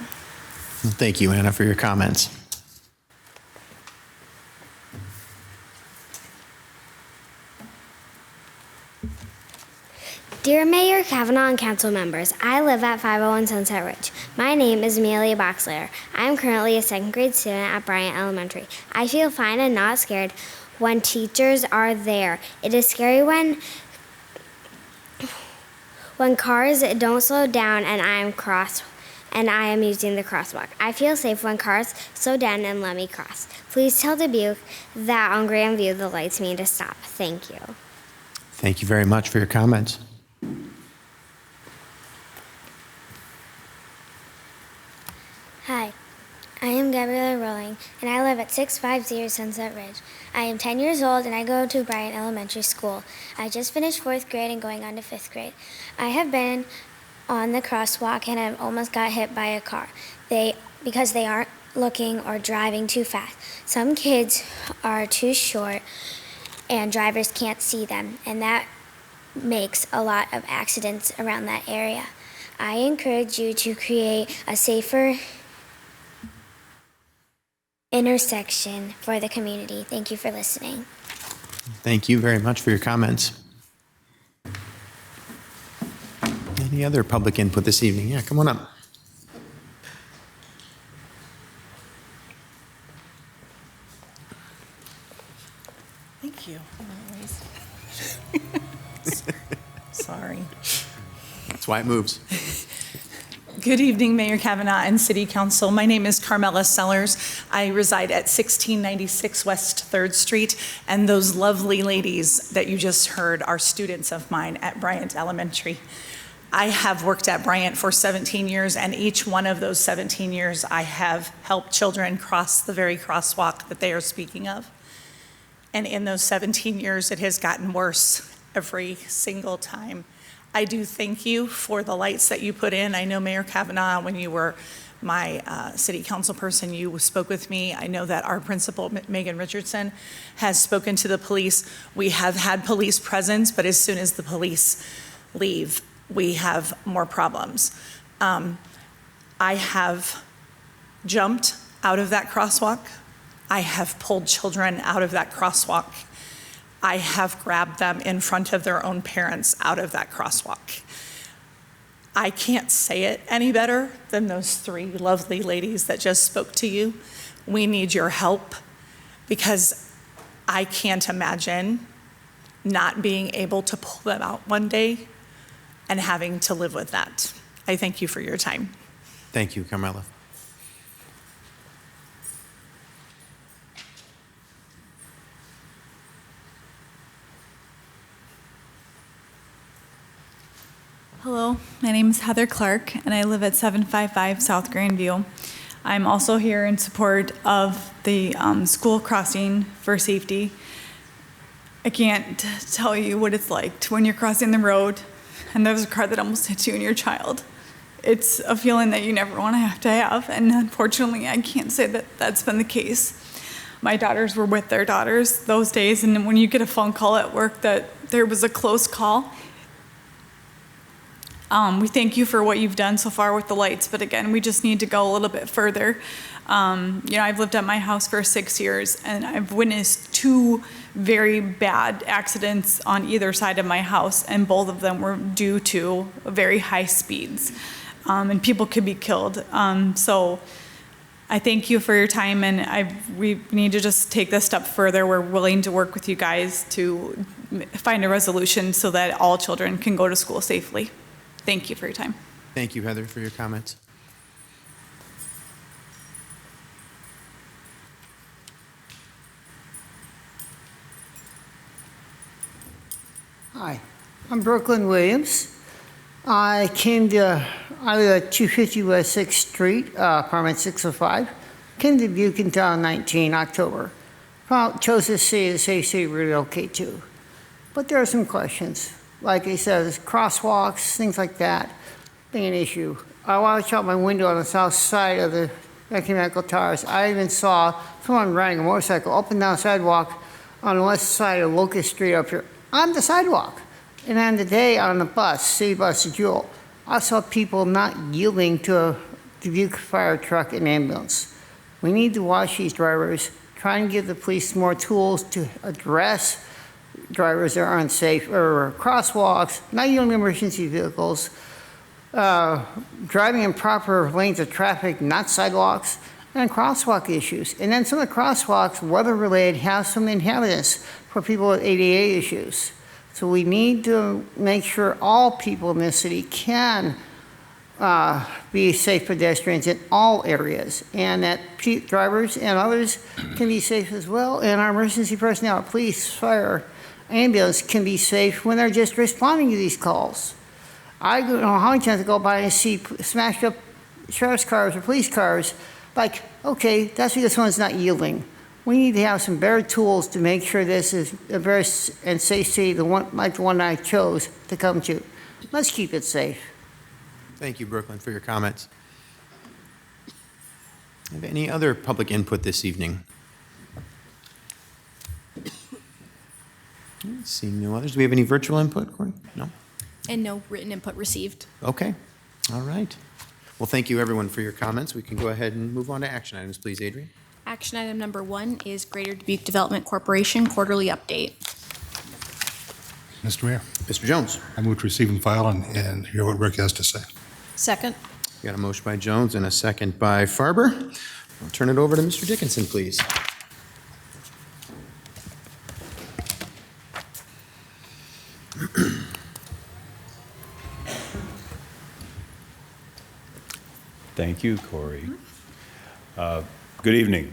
Thank you, Anna, for your comments. Dear Mayor Kavanaugh and council members, I live at 501 Sunset Ridge. My name is Amelia Boxleiter. I am currently a 2nd grade student at Bryant Elementary. I feel fine and not scared when teachers are there. It is scary when cars don't slow down and I am using the crosswalk. I feel safe when cars slow down and let me cross. Please tell Dubuque that on Grandview the lights mean to stop. Thank you. Thank you very much for your comments. Hi, I am Gabriella Rowling, and I live at 650 Sunset Ridge. I am 10 years old, and I go to Bryant Elementary School. I just finished 4th grade and going on to 5th grade. I have been on the crosswalk, and I've almost got hit by a car because they aren't looking or driving too fast. Some kids are too short, and drivers can't see them, and that makes a lot of accidents around that area. I encourage you to create a safer intersection for the community. Thank you for listening. Thank you very much for your comments. Any other public input this evening? Yeah, come on up. Thank you. Sorry. That's why it moves. Good evening, Mayor Kavanaugh and City Council. My name is Carmela Sellers. I reside at 1696 West 3rd Street, and those lovely ladies that you just heard are students of mine at Bryant Elementary. I have worked at Bryant for 17 years, and each one of those 17 years, I have helped children cross the very crosswalk that they are speaking of. And in those 17 years, it has gotten worse every single time. I do thank you for the lights that you put in. I know Mayor Kavanaugh, when you were my city council person, you spoke with me. I know that our principal, Megan Richardson, has spoken to the police. We have had police presence, but as soon as the police leave, we have more problems. I have jumped out of that crosswalk. I have pulled children out of that crosswalk. I have grabbed them in front of their own parents out of that crosswalk. I can't say it any better than those three lovely ladies that just spoke to you. We need your help because I can't imagine not being able to pull them out one day and having to live with that. I thank you for your time. Thank you, Carmela. Hello, my name is Heather Clark, and I live at 755 South Grandview. I'm also here in support of the school crossing for safety. I can't tell you what it's like when you're crossing the road and there's a car that almost hits you and your child. It's a feeling that you never want to have, and unfortunately, I can't say that that's been the case. My daughters were with their daughters those days, and when you get a phone call at work that there was a close call, we thank you for what you've done so far with the lights, but again, we just need to go a little bit further. I've lived at my house for 6 years, and I've witnessed 2 very bad accidents on either side of my house, and both of them were due to very high speeds, and people could be killed. So I thank you for your time, and we need to just take this step further. We're willing to work with you guys to find a resolution so that all children can go to school safely. Thank you for your time. Thank you, Heather, for your comments. Hi, I'm Brooklyn Williams. I live at 250 West 6th Street, apartment 605. Came to Dubuque in 2019, October. Chose this city as a safe city to relocate to. But there are some questions. Like I said, there's crosswalks, things like that, being an issue. I watched out my window on the south side of the ecumenical towers. I even saw someone riding a motorcycle up and down the sidewalk on the west side of Locust Street up here, on the sidewalk. And then today on the bus, city bus to Jewel, I saw people not yielding to a Dubuque fire truck and ambulance. We need to watch these drivers, try and give the police more tools to address drivers that are unsafe, or crosswalks, not using emergency vehicles, driving in proper lanes of traffic, not sidewalks, and crosswalk issues. And then some of the crosswalks, weather-related, have some inhabitants for people with ADA issues. So we need to make sure all people in this city can be safe pedestrians in all areas, and that drivers and others can be safe as well, and our emergency personnel, police, fire, ambulance can be safe when they're just responding to these calls. I don't know how many times I go by and see smashed up sheriff's cars or police cars, like, okay, that's because someone's not yielding. We need to have some better tools to make sure this is a very and safe city, like the one I chose to come to. Let's keep it safe. Thank you, Brooklyn, for your comments. Have any other public input this evening? Seeing no others. Do we have any virtual input, Corey? No? And no written input received. Okay. All right. Well, thank you, everyone, for your comments. We can go ahead and move on to action items, please, Adrian. Action item number 1 is Greater Dubuque Development Corporation quarterly update. Mr. Mayor. Mr. Jones. I move to receive and file and hear what Rick has to say. Second. We got a motion by Jones and a second by Farber. I'll turn it over to Mr. Dickinson, please. Thank you, Corey. Good evening.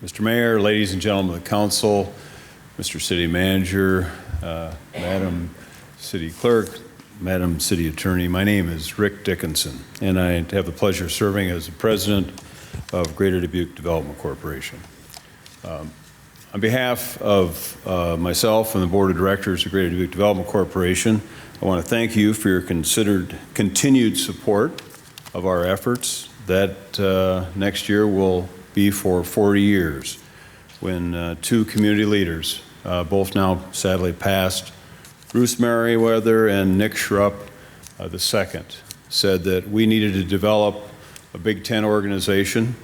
Mr. Mayor, ladies and gentlemen of the council, Mr. City Manager, Madam City Clerk, Madam City Attorney, my name is Rick Dickinson, and I have the pleasure of serving as the President of Greater Dubuque Development Corporation. On behalf of myself and the Board of Directors of Greater Dubuque Development Corporation, I want to thank you for your continued support of our efforts. That next year will be for 40 years when two community leaders, both now sadly passed, Bruce Merriweather and Nick Schrupp II, said that we needed to develop a Big Ten organization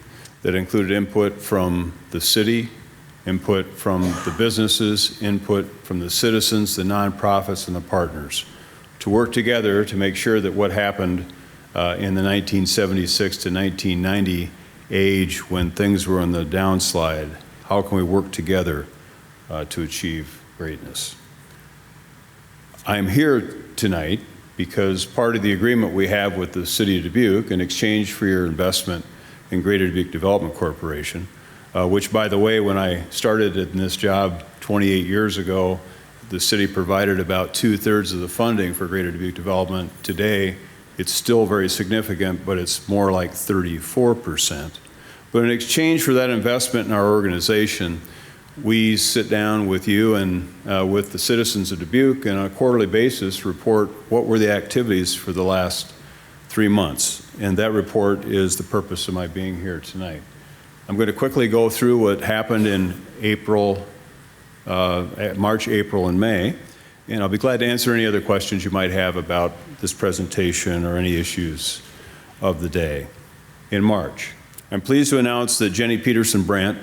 that included input from the city, input from the businesses, input from the citizens, the nonprofits, and the partners, to work together to make sure that what happened in the 1976 to 1990 age when things were on the downslide, how can we work together to achieve greatness? I'm here tonight because part of the agreement we have with the City of Dubuque in exchange for your investment in Greater Dubuque Development Corporation, which, by the way, when I started in this job 28 years ago, the city provided about 2/3 of the funding for Greater Dubuque Development. Today, it's still very significant, but it's more like 34%. But in exchange for that investment in our organization, we sit down with you and with the citizens of Dubuque and on a quarterly basis report what were the activities for the last 3 months. And that report is the purpose of my being here tonight. I'm going to quickly go through what happened in March, April, and May, and I'll be glad to answer any other questions you might have about this presentation or any issues of the day. In March, I'm pleased to announce that Jenny Peterson Brandt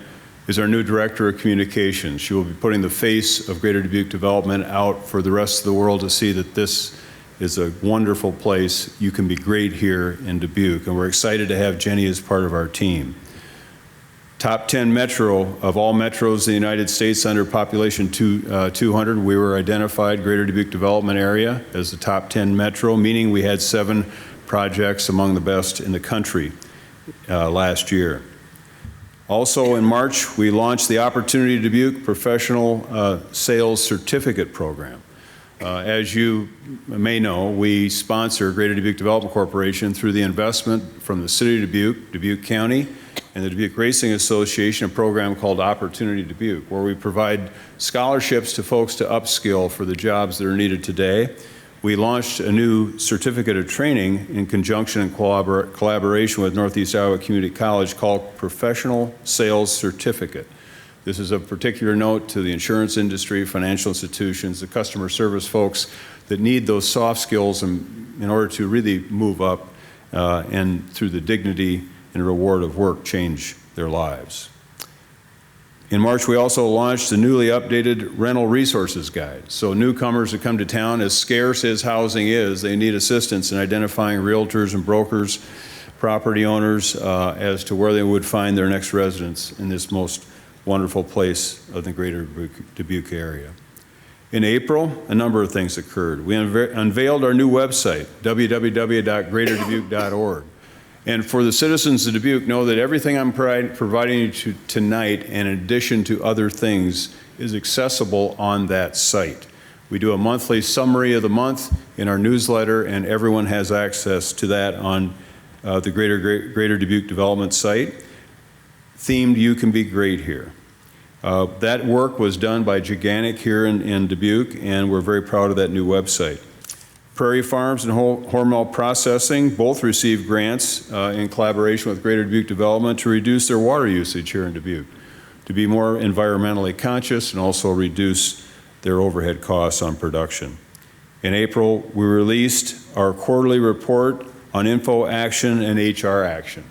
is our new Director of Communications. She will be putting the face of Greater Dubuque Development out for the rest of the world to see that this is a wonderful place. You can be great here in Dubuque, and we're excited to have Jenny as part of our team. Top 10 metro of all metros in the United States under population 200, we were identified, Greater Dubuque Development Area, as the top 10 metro, meaning we had 7 projects among the best in the country last year. Also in March, we launched the Opportunity Dubuque Professional Sales Certificate Program. As you may know, we sponsor Greater Dubuque Development Corporation through the investment from the City of Dubuque, Dubuque County, and the Dubuque Racing Association, a program called Opportunity Dubuque, where we provide scholarships to folks to upskill for the jobs that are needed today. We launched a new certificate of training in conjunction and collaboration with Northeast Iowa Community College called Professional Sales Certificate. This is of particular note to the insurance industry, financial institutions, the customer service folks that need those soft skills in order to really move up and through the dignity and reward of work change their lives. In March, we also launched the newly updated Rental Resources Guide. So newcomers that come to town, as scarce as housing is, they need assistance in identifying realtors and brokers, property owners, as to where they would find their next residence in this most wonderful place of the Greater Dubuque area. In April, a number of things occurred. We unveiled our new website, www.greaterdubuque.org. And for the citizens of Dubuque, know that everything I'm providing you tonight, in addition to other things, is accessible on that site. We do a monthly summary of the month in our newsletter, and everyone has access to that on the Greater Dubuque Development site. Themed, You Can Be Great Here. That work was done by Gigantic here in Dubuque, and we're very proud of that new website. Prairie Farms and Hormel Processing both received grants in collaboration with Greater Dubuque Development to reduce their water usage here in Dubuque, to be more environmentally conscious and also reduce their overhead costs on production. In April, we released our quarterly report on info action and HR action,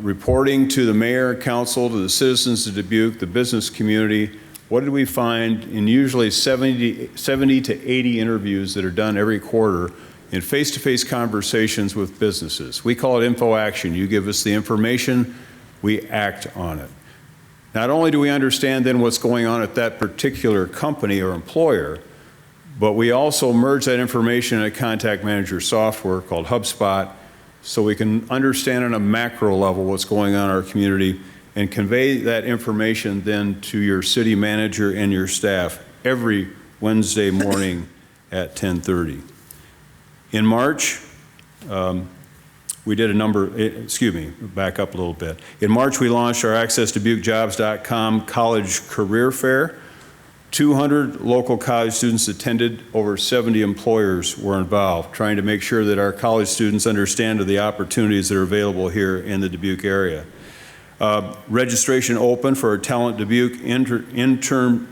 reporting to the mayor, council, to the citizens of Dubuque, the business community. What did we find in usually 70 to 80 interviews that are done every quarter in face-to-face conversations with businesses? We call it info action. You give us the information, we act on it. Not only do we understand then what's going on at that particular company or employer, but we also merge that information in a contact manager software called HubSpot so we can understand on a macro level what's going on in our community and convey that information then to your city manager and your staff every Wednesday morning at 10:30. In March, we did a number, back up a little bit. In March, we launched our AccessDubuqueJobs.com college career fair. 200 local college students attended, over 70 employers were involved, trying to make sure that our college students understand the opportunities that are available here in the Dubuque area. Registration open for our Talent Dubuque intern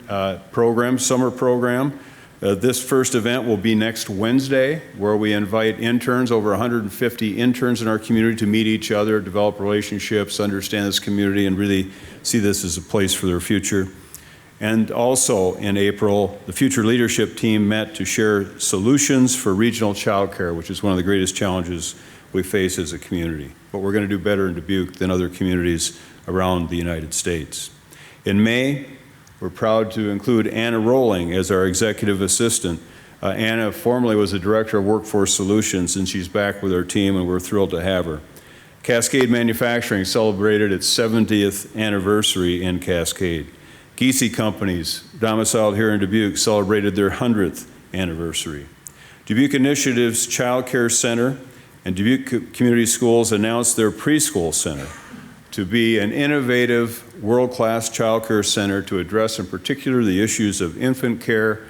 program, summer program. This first event will be next Wednesday, where we invite interns, over 150 interns in our community, to meet each other, develop relationships, understand this community, and really see this as a place for their future. And also in April, the Future Leadership Team met to share solutions for regional childcare, which is one of the greatest challenges we face as a community. But we're going to do better in Dubuque than other communities around the United States. In May, we're proud to include Anna Rolling as our executive assistant. Anna formerly was the director of Workforce Solutions, and she's back with our team, and we're thrilled to have her. Cascade Manufacturing celebrated its 70th anniversary in Cascade. Giese Companies, domiciled here in Dubuque, celebrated their 100th anniversary. Dubuque Initiatives Child Care Center and Dubuque Community Schools announced their preschool center to be an innovative, world-class child care center to address in particular the issues of infant care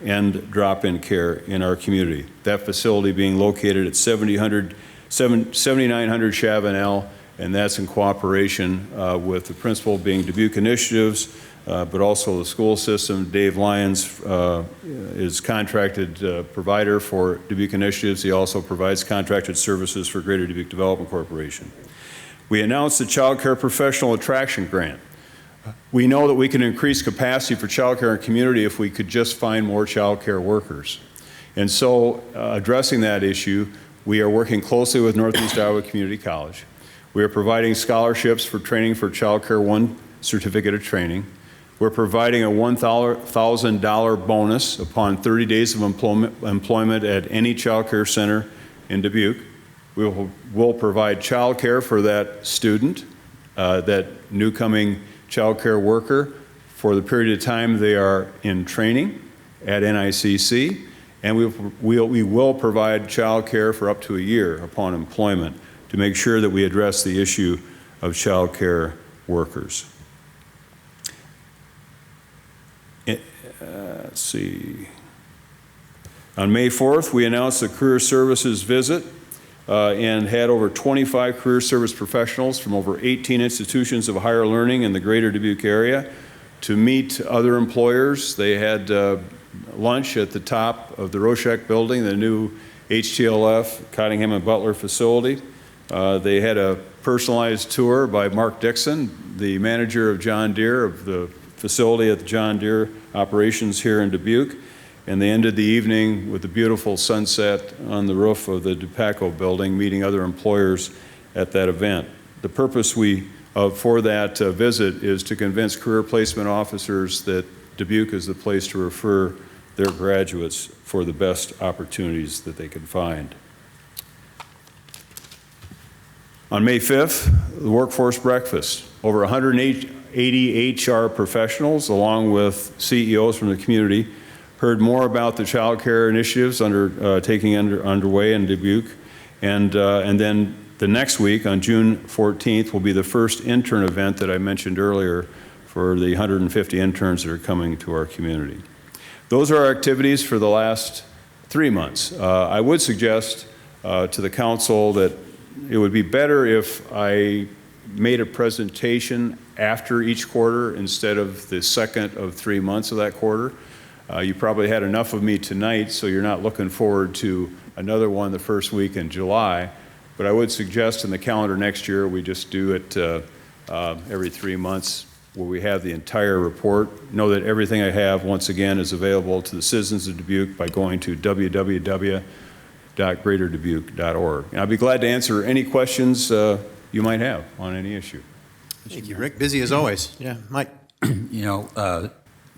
and drop-in care in our community. That facility being located at 7900 Chavanel, and that's in cooperation with the principal being Dubuque Initiatives, but also the school system. Dave Lyons is contracted provider for Dubuque Initiatives. He also provides contracted services for Greater Dubuque Development Corporation. We announced the Child Care Professional Attraction Grant. We know that we can increase capacity for child care in community if we could just find more child care workers. And so, addressing that issue, we are working closely with Northeast Iowa Community College. We are providing scholarships for training for Child Care 1 certificate of training. We're providing a $1,000 bonus upon 30 days of employment at any child care center in Dubuque. We'll provide child care for that student, that new coming child care worker, for the period of time they are in training at NICC, and we will provide child care for up to a year upon employment to make sure that we address the issue of child care workers. Let's see. On May 4th, we announced the Career Services Visit and had over 25 career service professionals from over 18 institutions of higher learning in the greater Dubuque area to meet other employers. They had lunch at the top of the Roshek building, the new HTLF Cottingham and Butler facility. They had a personalized tour by Mark Dixon, the manager of John Deere, of the facility at the John Deere operations here in Dubuque. And they ended the evening with a beautiful sunset on the roof of the Dupaco building, meeting other employers at that event. The purpose for that visit is to convince career placement officers that Dubuque is the place to refer their graduates for the best opportunities that they can find. On May 5th, the Workforce Breakfast. Over 180 HR professionals, along with CEOs from the community, heard more about the child care initiatives underway in Dubuque. And then the next week, on June 14th, will be the first intern event that I mentioned earlier for the 150 interns that are coming to our community. Those are our activities for the last 3 months. I would suggest to the council that it would be better if I made a presentation after each quarter instead of the second of 3 months of that quarter. You probably had enough of me tonight, so you're not looking forward to another one the first week in July. But I would suggest in the calendar next year we just do it every 3 months, where we have the entire report. Know that everything I have, once again, is available to the citizens of Dubuque by going to www.greaterdubuque.org. And I'll be glad to answer any questions you might have on any issue. Thank you, Rick. Busy as always. Yeah, Mike.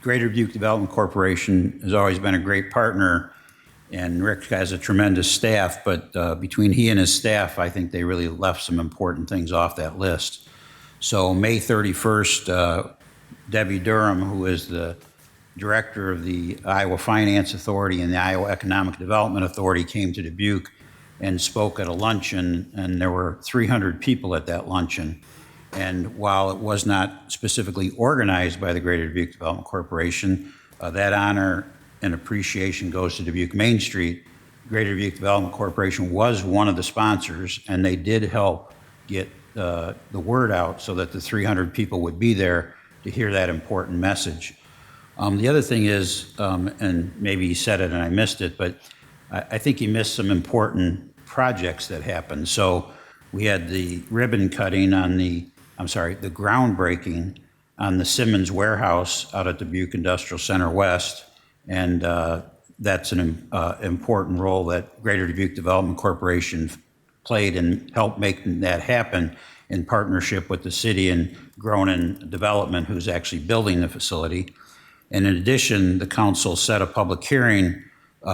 Greater Dubuque Development Corporation has always been a great partner And Rick has a tremendous staff, but between he and his staff, I think they really left some important things off that list. So May 31st, Debbie Durham, who is the director of the Iowa Finance Authority and the Iowa Economic Development Authority, came to Dubuque and spoke at a luncheon, and there were 300 people at that luncheon. And while it was not specifically organized by the Greater Dubuque Development Corporation, that honor and appreciation goes to Dubuque Main Street. Greater Dubuque Development Corporation was one of the sponsors, and they did help get the word out so that the 300 people would be there to hear that important message. The other thing is, and maybe he said it and I missed it, but I think he missed some important projects that happened. So we had the ribbon cutting on the groundbreaking on the Simmons warehouse out at Dubuque Industrial Center West. And that's an important role that Greater Dubuque Development Corporation played in help making that happen in partnership with the city and Gronin Development, who's actually building the facility. And in addition, the council set a public hearing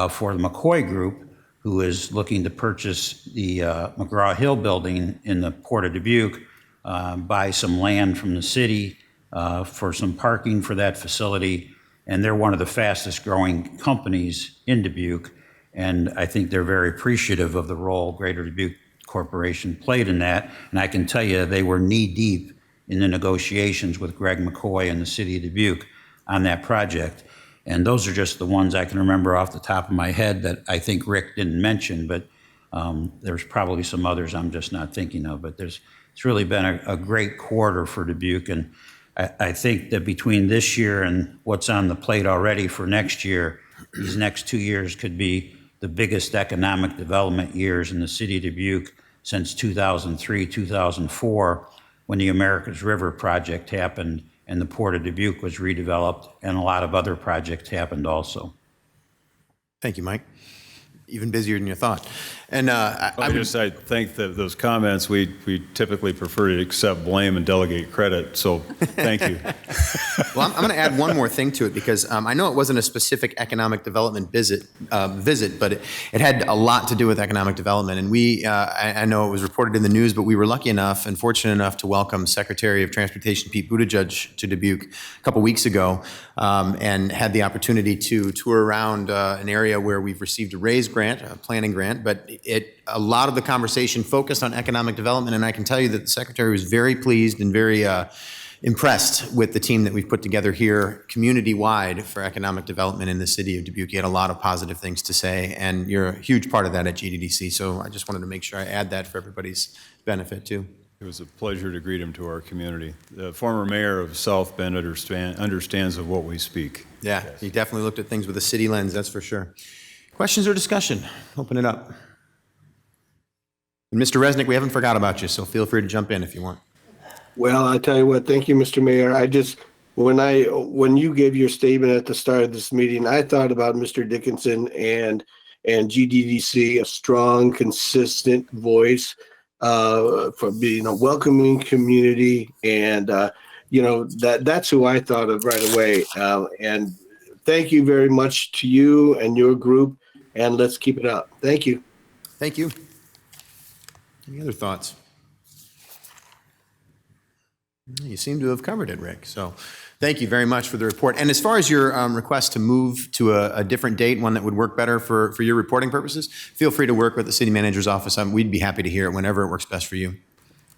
for the McCoy Group, who is looking to purchase the McGraw Hill building in the Port of Dubuque, buy some land from the city for some parking for that facility. And they're one of the fastest growing companies in Dubuque. And I think they're very appreciative of the role Greater Dubuque Corporation played in that. And I can tell you they were knee deep in the negotiations with Greg McCoy and the city of Dubuque on that project. And those are just the ones I can remember off the top of my head that I think Rick didn't mention, but there's probably some others I'm just not thinking of. But it's really been a great quarter for Dubuque. And I think that between this year and what's on the plate already for next year, these next 2 years could be the biggest economic development years in the city of Dubuque since 2003, 2004, when the Americas River project happened and the Port of Dubuque was redeveloped, and a lot of other projects happened also. Thank you, Mike. Even busier than you thought. And I think that those comments, we typically prefer to accept blame and delegate credit, so thank you. Well, I'm going to add one more thing to it because I know it wasn't a specific economic development visit, but it had a lot to do with economic development. And I know it was reported in the news, but we were lucky enough and fortunate enough to welcome Secretary of Transportation Pete Buttigieg to Dubuque a couple weeks ago and had the opportunity to tour around an area where we've received a RAISE grant, a planning grant, but a lot of the conversation focused on economic development, and I can tell you that the Secretary was very pleased and very impressed with the team that we've put together here community-wide for economic development in the city of Dubuque. He had a lot of positive things to say, and you're a huge part of that at GDDC, so I just wanted to make sure I add that for everybody's benefit, too. It was a pleasure to greet him to our community. The former mayor of South Bend understands of what we speak. Yeah, yes. He definitely looked at things with a city lens, that's for sure. Questions or discussion? Open it up. And Mr. Resnick, we haven't forgot about you, so feel free to jump in if you want. Well, I tell you what, thank you, Mr. Mayor. When you gave your statement at the start of this meeting, I thought about Mr. Dickinson and GDDC, a strong, consistent voice for being a welcoming community, and that's who I thought of right away. And thank you very much to you and your group, and let's keep it up. Thank you. Thank you. Any other thoughts? You seem to have covered it, Rick. So thank you very much for the report. And as far as your request to move to a different date, one that would work better for your reporting purposes, feel free to work with the city manager's office. We'd be happy to hear it whenever it works best for you.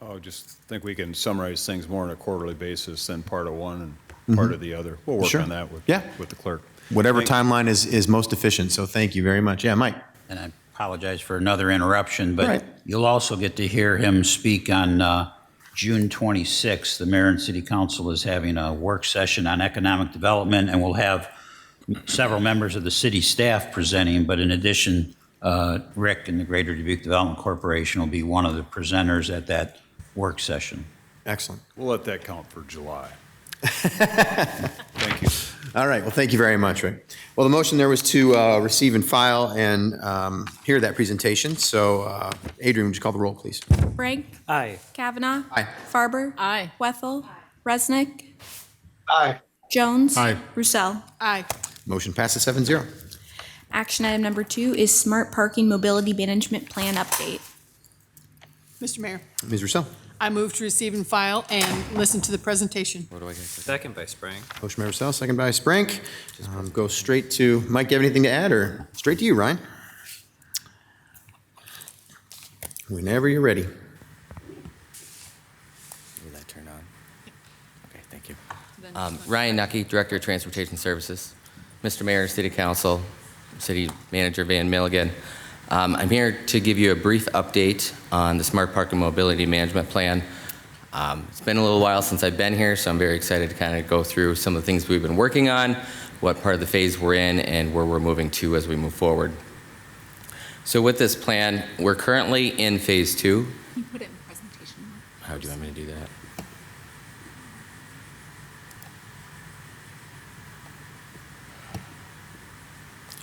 I just think we can summarize things more on a quarterly basis than part of one and part of the other. We'll work on that with the clerk. Whatever timeline is most efficient. So thank you very much. Yeah, Mike. And I apologize for another interruption, but you'll also get to hear him speak on June 26th. The mayor and city council is having a work session on economic development, and we'll have several members of the city staff presenting, but in addition, Rick and the Greater Dubuque Development Corporation will be one of the presenters at that work session. Excellent. We'll let that count for July. Thank you. All right. Well, thank you very much, Rick. Well, the motion there was to receive and file and hear that presentation. So, Adrian, would you call the roll, please? Bragg? Aye. Kavanaugh? Aye. Farber? Aye. Wethel? Resnick? Aye. Jones? Aye. Roussel? Aye. Motion passes 7-0. Action item number 2 is Smart Parking Mobility Management Plan Update. Mr. Mayor, Ms. Rousseau. I move to receive and file and listen to the presentation. What do I get? Second by Sprang. Motion by Rousseau, second by Sprank. Go straight to, Mike, do you have anything to add, or straight to you, Ryan? Whenever you're ready. Will that turn on? Okay, thank you. Ryan Nucky, Director of Transportation Services. Mr. Mayor, City Council, City Manager Van Milligan. I'm here to give you a brief update on the Smart Parking Mobility Management Plan. It's been a little while since I've been here, so I'm very excited to kind of go through some of the things we've been working on, what part of the phase we're in, and where we're moving to as we move forward. So with this plan, we're currently in phase 2. You put it in the presentation. How do you want me to do that?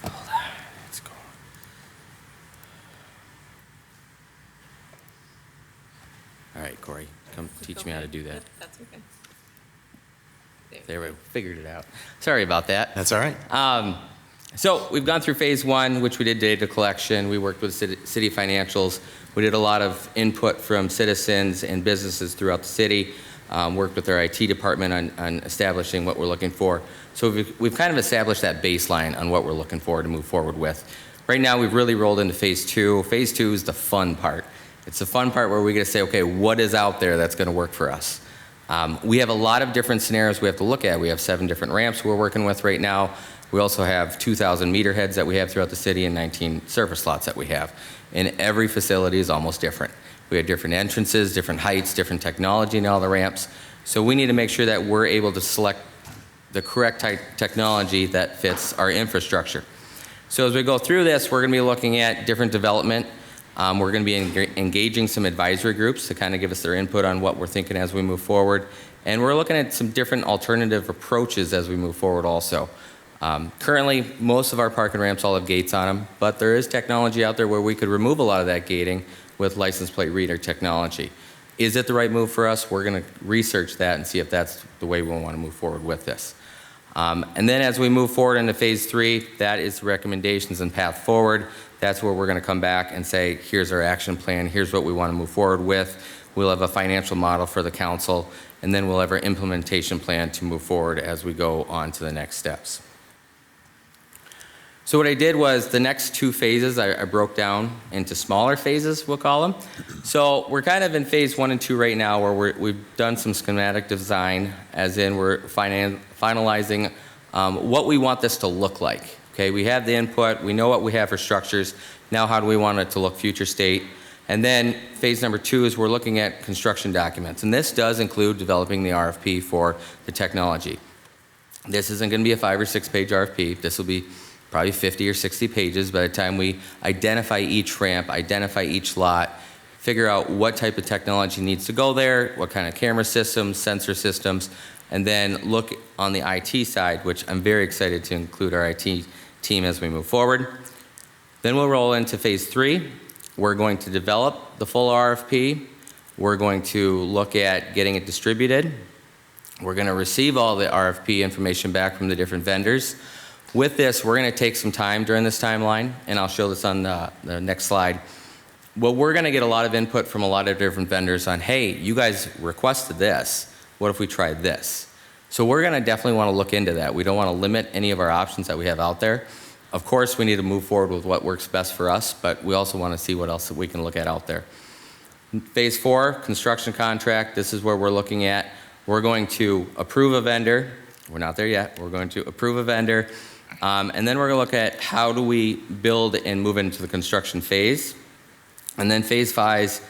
Hold on, let's go. All right, Corey, come teach me how to do that. That's okay. There we go, figured it out. Sorry about that. That's all right. So we've gone through phase 1, which we did data collection. We worked with city financials. We did a lot of input from citizens and businesses throughout the city. Worked with our IT department on establishing what we're looking for. So we've kind of established that baseline on what we're looking for to move forward with. Right now, we've really rolled into phase 2. Phase 2 is the fun part. It's the fun part where we get to say, okay, what is out there that's going to work for us? We have a lot of different scenarios we have to look at. We have 7 different ramps we're working with right now. We also have 2,000 meter heads that we have throughout the city and 19 surface lots that we have. And every facility is almost different. We have different entrances, different heights, different technology in all the ramps. So we need to make sure that we're able to select the correct technology that fits our infrastructure. So as we go through this, we're going to be looking at different development. We're going to be engaging some advisory groups to kind of give us their input on what we're thinking as we move forward. And we're looking at some different alternative approaches as we move forward also. Currently, most of our parking ramps all have gates on them, but there is technology out there where we could remove a lot of that gating with license plate reader technology. Is it the right move for us? We're going to research that and see if that's the way we want to move forward with this. And then as we move forward into phase 3, that is recommendations and path forward. That's where we're going to come back and say, here's our action plan, here's what we want to move forward with. We'll have a financial model for the council, and then we'll have our implementation plan to move forward as we go on to the next steps. So what I did was the next 2 phases I broke down into smaller phases, we'll call them. So we're kind of in phase 1 and 2 right now where we've done some schematic design, as in we're finalizing what we want this to look like. Okay, we have the input, we know what we have for structures. Now how do we want it to look future state? And then phase number 2 is we're looking at construction documents. And this does include developing the RFP for the technology. This isn't going to be a 5 or 6 page RFP. This will be probably 50 or 60 pages by the time we identify each ramp, identify each lot, figure out what type of technology needs to go there, what kind of camera systems, sensor systems, and then look on the IT side, which I'm very excited to include our IT team as we move forward. Then we'll roll into phase 3. We're going to develop the full RFP. We're going to look at getting it distributed. We're going to receive all the RFP information back from the different vendors. With this, we're going to take some time during this timeline, and I'll show this on the next slide. Well, we're going to get a lot of input from a lot of different vendors on, hey, you guys requested this. What if we tried this? So we're going to definitely want to look into that. We don't want to limit any of our options that we have out there. Of course, we need to move forward with what works best for us, but we also want to see what else that we can look at out there. Phase 4, construction contract. This is where we're looking at. We're going to approve a vendor. We're not there yet. We're going to approve a vendor. And then we're going to look at how do we build and move into the construction phase. And then phase 5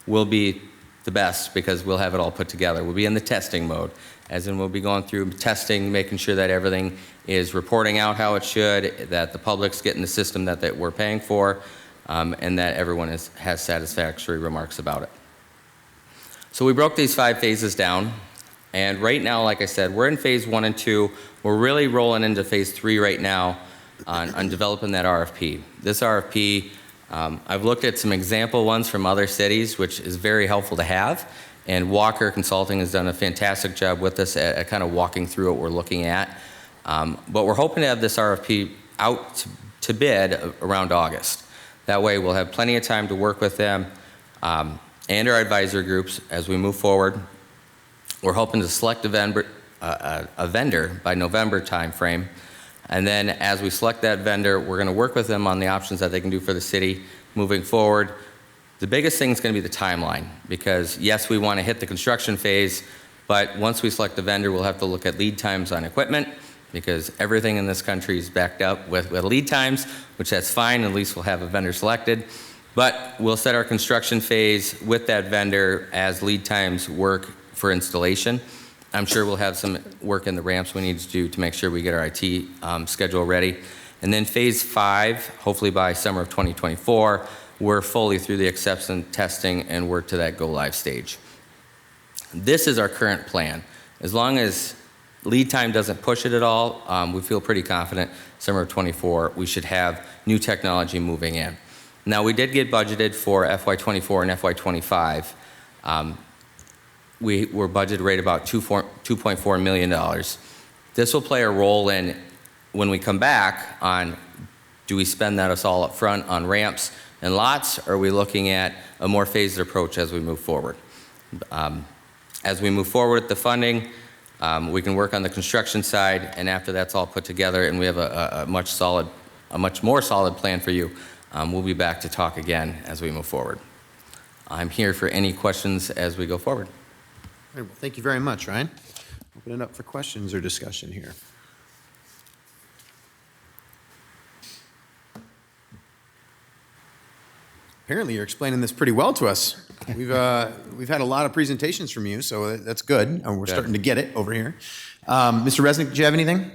will be the best because we'll have it all put together. We'll be in the testing mode, as in we'll be going through testing, making sure that everything is reporting out how it should, that the public's getting the system that we're paying for, and that everyone has satisfactory remarks about it. So we broke these 5 phases down. And right now, like I said, we're in phase 1 and 2. We're really rolling into phase 3 right now on developing that RFP. This RFP, I've looked at some example ones from other cities, which is very helpful to have. And Walker Consulting has done a fantastic job with us at kind of walking through what we're looking at. But we're hoping to have this RFP out to bid around August. That way, we'll have plenty of time to work with them and our advisory groups as we move forward. We're hoping to select a vendor by November timeframe. And then as we select that vendor, we're going to work with them on the options that they can do for the city moving forward. The biggest thing is going to be the timeline, because yes, we want to hit the construction phase, but once we select the vendor, we'll have to look at lead times on equipment, because everything in this country is backed up with lead times, which that's fine, at least we'll have a vendor selected. But we'll set our construction phase with that vendor as lead times work for installation. I'm sure we'll have some work in the ramps we need to do to make sure we get our IT schedule ready. And then phase 5, hopefully by summer of 2024, we're fully through the acceptance testing and work to that go live stage. This is our current plan. As long as lead time doesn't push it at all, we feel pretty confident summer of 24 we should have new technology moving in. Now, we did get budgeted for FY24 and FY25. We were budgeted right about $2.4 million. This will play a role in when we come back on, do we spend that us all up front on ramps and lots, or are we looking at a more phased approach as we move forward? As we move forward with the funding, we can work on the construction side, and after that's all put together and we have a much more solid plan for you, we'll be back to talk again as we move forward. I'm here for any questions as we go forward. All right, well, thank you very much, Ryan. Open it up for questions or discussion here. Apparently, you're explaining this pretty well to us. We've had a lot of presentations from you, so that's good. And we're starting to get it over here. Mr. Resnick, do you have anything?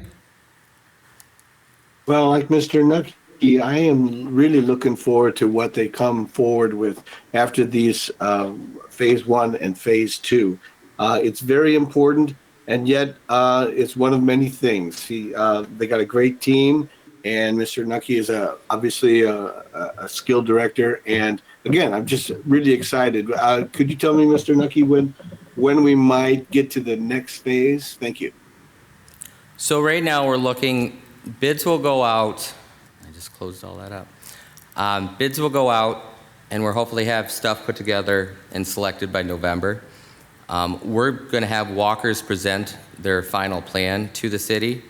Well, like Mr. Nucky, I am really looking forward to what they come forward with after these phase 1 and phase 2. It's very important, and yet it's one of many things. They got a great team, and Mr. Nucky is obviously a skilled director. And again, I'm just really excited. Could you tell me, Mr. Nucky, when we might get to the next phase? Thank you. So right now we're looking, bids will go out. I just closed all that up. Bids will go out, and we'll hopefully have stuff put together and selected by November. We're going to have walkers present their final plan to the city.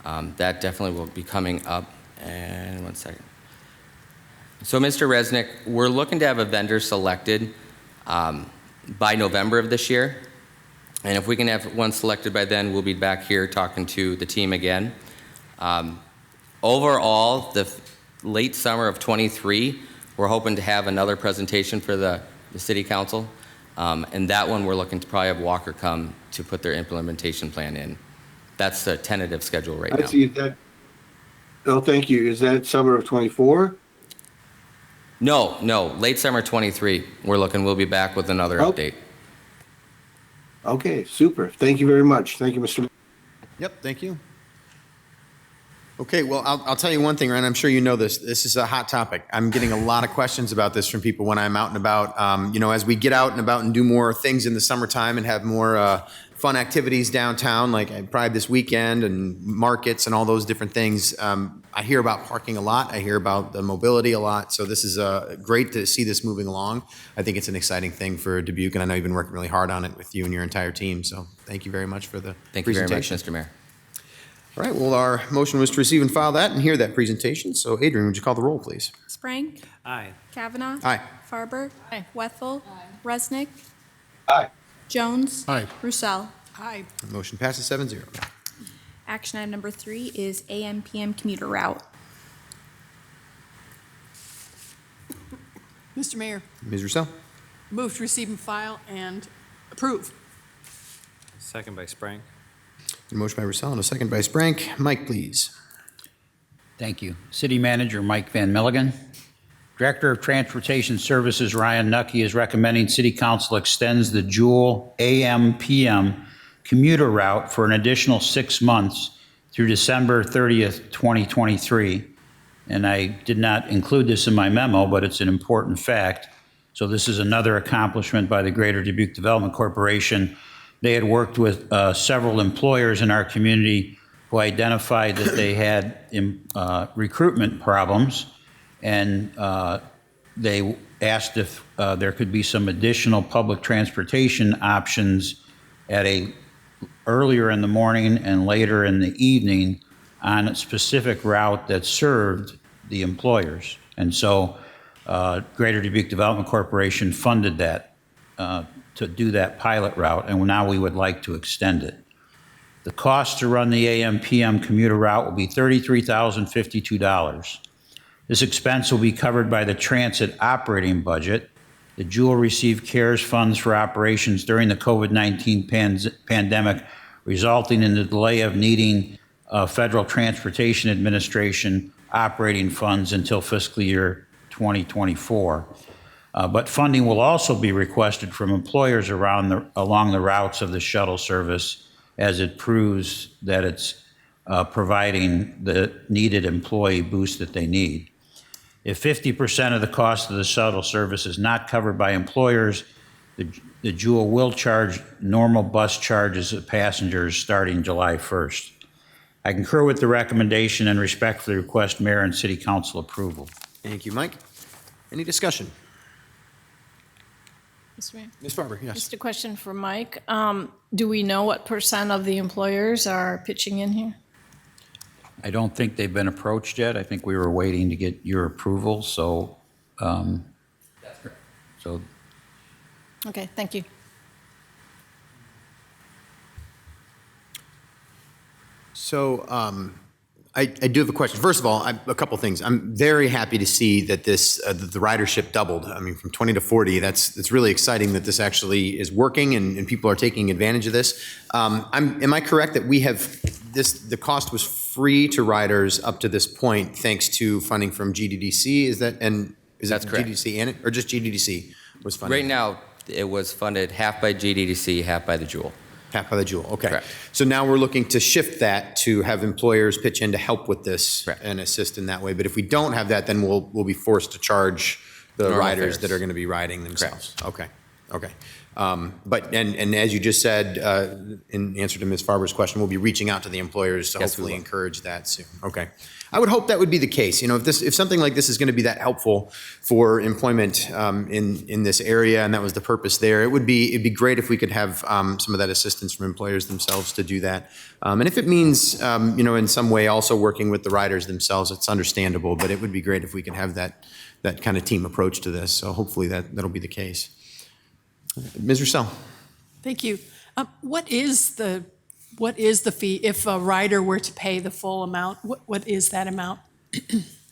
That definitely will be coming up. And 1 second. So, Mr. Resnick, we're looking to have a vendor selected by November of this year. And if we can have one selected by then, we'll be back here talking to the team again. Overall, the late summer of 23, we're hoping to have another presentation for the city council. And that one, we're looking to probably have Walker come to put their implementation plan in. That's the tentative schedule right now. I see that. Oh, thank you. Is that summer of 24? No, late summer 23. We'll be back with another update. Okay, super. Thank you very much. Thank you, Mr. Yep, thank you. Okay, well, I'll tell you one thing, Ryan. I'm sure you know this. This is a hot topic. I'm getting a lot of questions about this from people when I'm out and about. As we get out and about and do more things in the summertime and have more fun activities downtown, like Pride this weekend and markets and all those different things, I hear about parking a lot. I hear about the mobility a lot. So this is great to see this moving along. I think it's an exciting thing for Dubuque, and I know you've been working really hard on it with you and your entire team. So thank you very much for the presentation. Thank you very much, Mr. Mayor. All right, well, our motion was to receive and file that and hear that presentation. So Adrian, would you call the roll, please? Sprang? Aye. Kavanaugh? Aye. Farber? Aye. Wethel? Resnick? Aye. Jones? Aye. Roussel? Aye. The motion passes 7-0. Action item number 3 is AM/PM commuter route. Mr. Mayor, Ms. Roussel? move to receive and file and approve. Second by Sprang. A motion by Roussel and a second by Sprank. Mike, please. Thank you. City Manager Mike Van Milligan. Director of Transportation Services Ryan Nucky is recommending City Council extends the Jewel AM/PM commuter route for an additional 6 months through December 30th, 2023. And I did not include this in my memo, but it's an important fact. So this is another accomplishment by the Greater Dubuque Development Corporation. They had worked with several employers in our community who identified that they had recruitment problems, and they asked if there could be some additional public transportation options at a earlier in the morning and later in the evening on a specific route that served the employers. And so Greater Dubuque Development Corporation funded that to do that pilot route, and now we would like to extend it. The cost to run the AM/PM commuter route will be $33,052. This expense will be covered by the transit operating budget. The Jewel received CARES funds for operations during the COVID-19 pandemic, resulting in the delay of needing Federal Transportation Administration operating funds until fiscal year 2024. But funding will also be requested from employers along the routes of the shuttle service as it proves that it's providing the needed employee boost that they need. If 50% of the cost of the shuttle service is not covered by employers, the Jewel will charge normal bus charges of passengers starting July 1st. I concur with the recommendation and respectfully request Mayor and City Council approval. Thank you, Mike. Any discussion? Mr. Mayor? Ms. Farber, yes. Just a question for Mike. Do we know what % of the employers are pitching in here? I don't think they've been approached yet. I think we were waiting to get your approval, so. So. Okay, thank you. So I do have a question. First of all, a couple things. I'm very happy to see that that the ridership doubled. I mean, from 20 to 40. It's really exciting that this actually is working and people are taking advantage of this. Am I correct that we have the cost was free to riders up to this point thanks to funding from GDDC? That's correct. GDDC or just GDDC was funded? Right now, it was funded half by GDDC, half by the Jewel. Half by the Jewel, okay. Correct. So now we're looking to shift that to have employers pitch in to help with this and assist in that way. But if we don't have that, then we'll be forced to charge the Normal riders fares. that are going to be riding themselves. Correct. Okay. But as you just said, in answer to Ms. Farber's question, we'll be reaching out to the employers to hopefully encourage that soon. Okay. I would hope that would be the case. You know, if something like this is going to be that helpful for employment in this area, and that was the purpose there, it'd be great if we could have some of that assistance from employers themselves to do that. And if it means, in some way also working with the riders themselves, it's understandable. But it would be great if we could have that kind of team approach to this. So hopefully that'll be the case. Ms. Roussel. Thank you. What is the fee if a rider were to pay the full amount? What is that amount?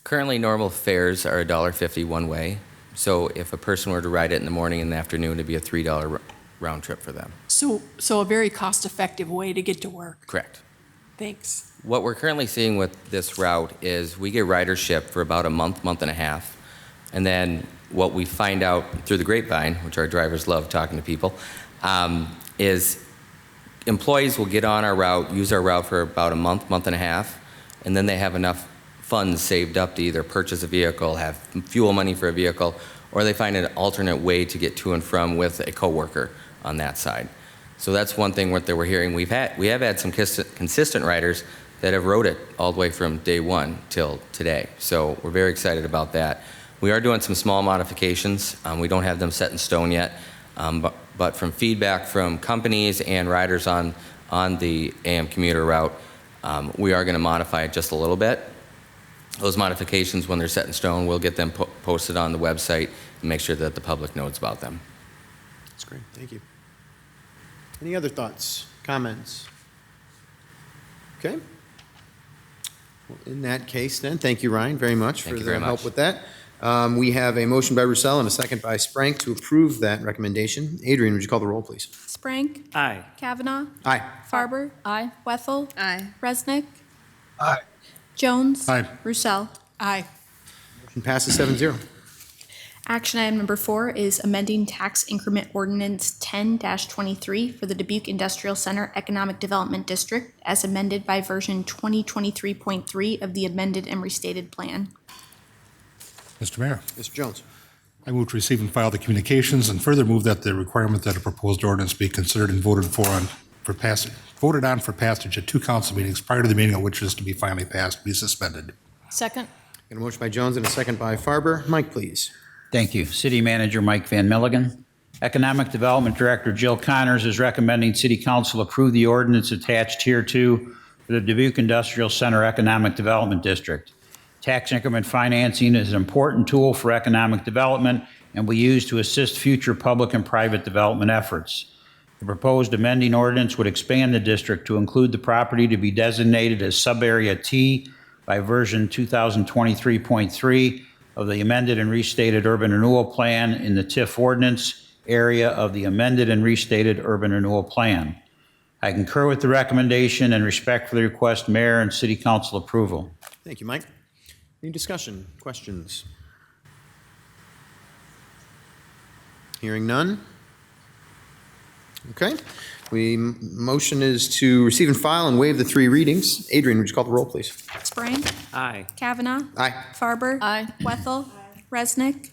Currently, normal fares are $1.50 one way. So if a person were to ride it in the morning and the afternoon, it'd be a $3 round trip for them. So a very cost-effective way to get to work. Correct. Thanks. What we're currently seeing with this route is we get ridership for about a month and a half. And then what we find out through the grapevine, which our drivers love talking to people, is employees will get on our route, use our route for about a month and a half, and then they have enough funds saved up to either purchase a vehicle, have fuel money for a vehicle, or they find an alternate way to get to and from with a coworker on that side. So that's one thing that we're hearing. We have had some consistent riders that have rode it all the way from day one till today. So we're very excited about that. We are doing some small modifications. We don't have them set in stone yet, but from feedback from companies and riders on the AM commuter route, we are going to modify it just a little bit. Those modifications, when they're set in stone, we'll get them posted on the website and make sure that the public knows about them. That's great. Thank you. Any other thoughts, comments? Okay. Well, in that case, then, thank you, Ryan, very much for the help with that. We have a motion by Roussel and a second by Sprank to approve that recommendation. Adrian, would you call the roll, please? Sprank. Aye. Kavanaugh. Aye. Farber. Aye. Wethel. Aye. Resnick. Aye. Jones. Aye. Roussel. Aye. Motion passes 7-0. Action item number 4 is amending tax increment ordinance 10-23 for the Dubuque Industrial Center Economic Development District as amended by version 2023.3 of the amended and restated plan. Mr. Mayor, Mr. Jones. I move to receive and file the communications and further move that the requirement that a proposed ordinance be considered and voted for on for passage, voted on for passage at 2 council meetings prior to the meeting at which it is to be finally passed, be suspended. Second. Got a motion by Jones and a second by Farber. Mike, please. Thank you. City Manager Mike Van Milligan. Economic Development Director Jill Connors is recommending City Council approve the ordinance attached here to for the Dubuque Industrial Center Economic Development District. Tax increment financing is an important tool for economic development and we use to assist future public and private development efforts. The proposed amending ordinance would expand the district to include the property to be designated as Subarea T by version 2023.3 of the amended and restated urban renewal plan in the TIF ordinance area of the amended and restated urban renewal plan. I concur with the recommendation and respectfully request mayor and city council approval. Thank you, Mike. Any discussion, questions? Hearing none. Okay. Motion is to receive and file and waive the 3 readings. Adrian, would you call the roll, please? Sprang. Aye. Kavanaugh. Aye. Farber. Aye. Wethel. Resnick.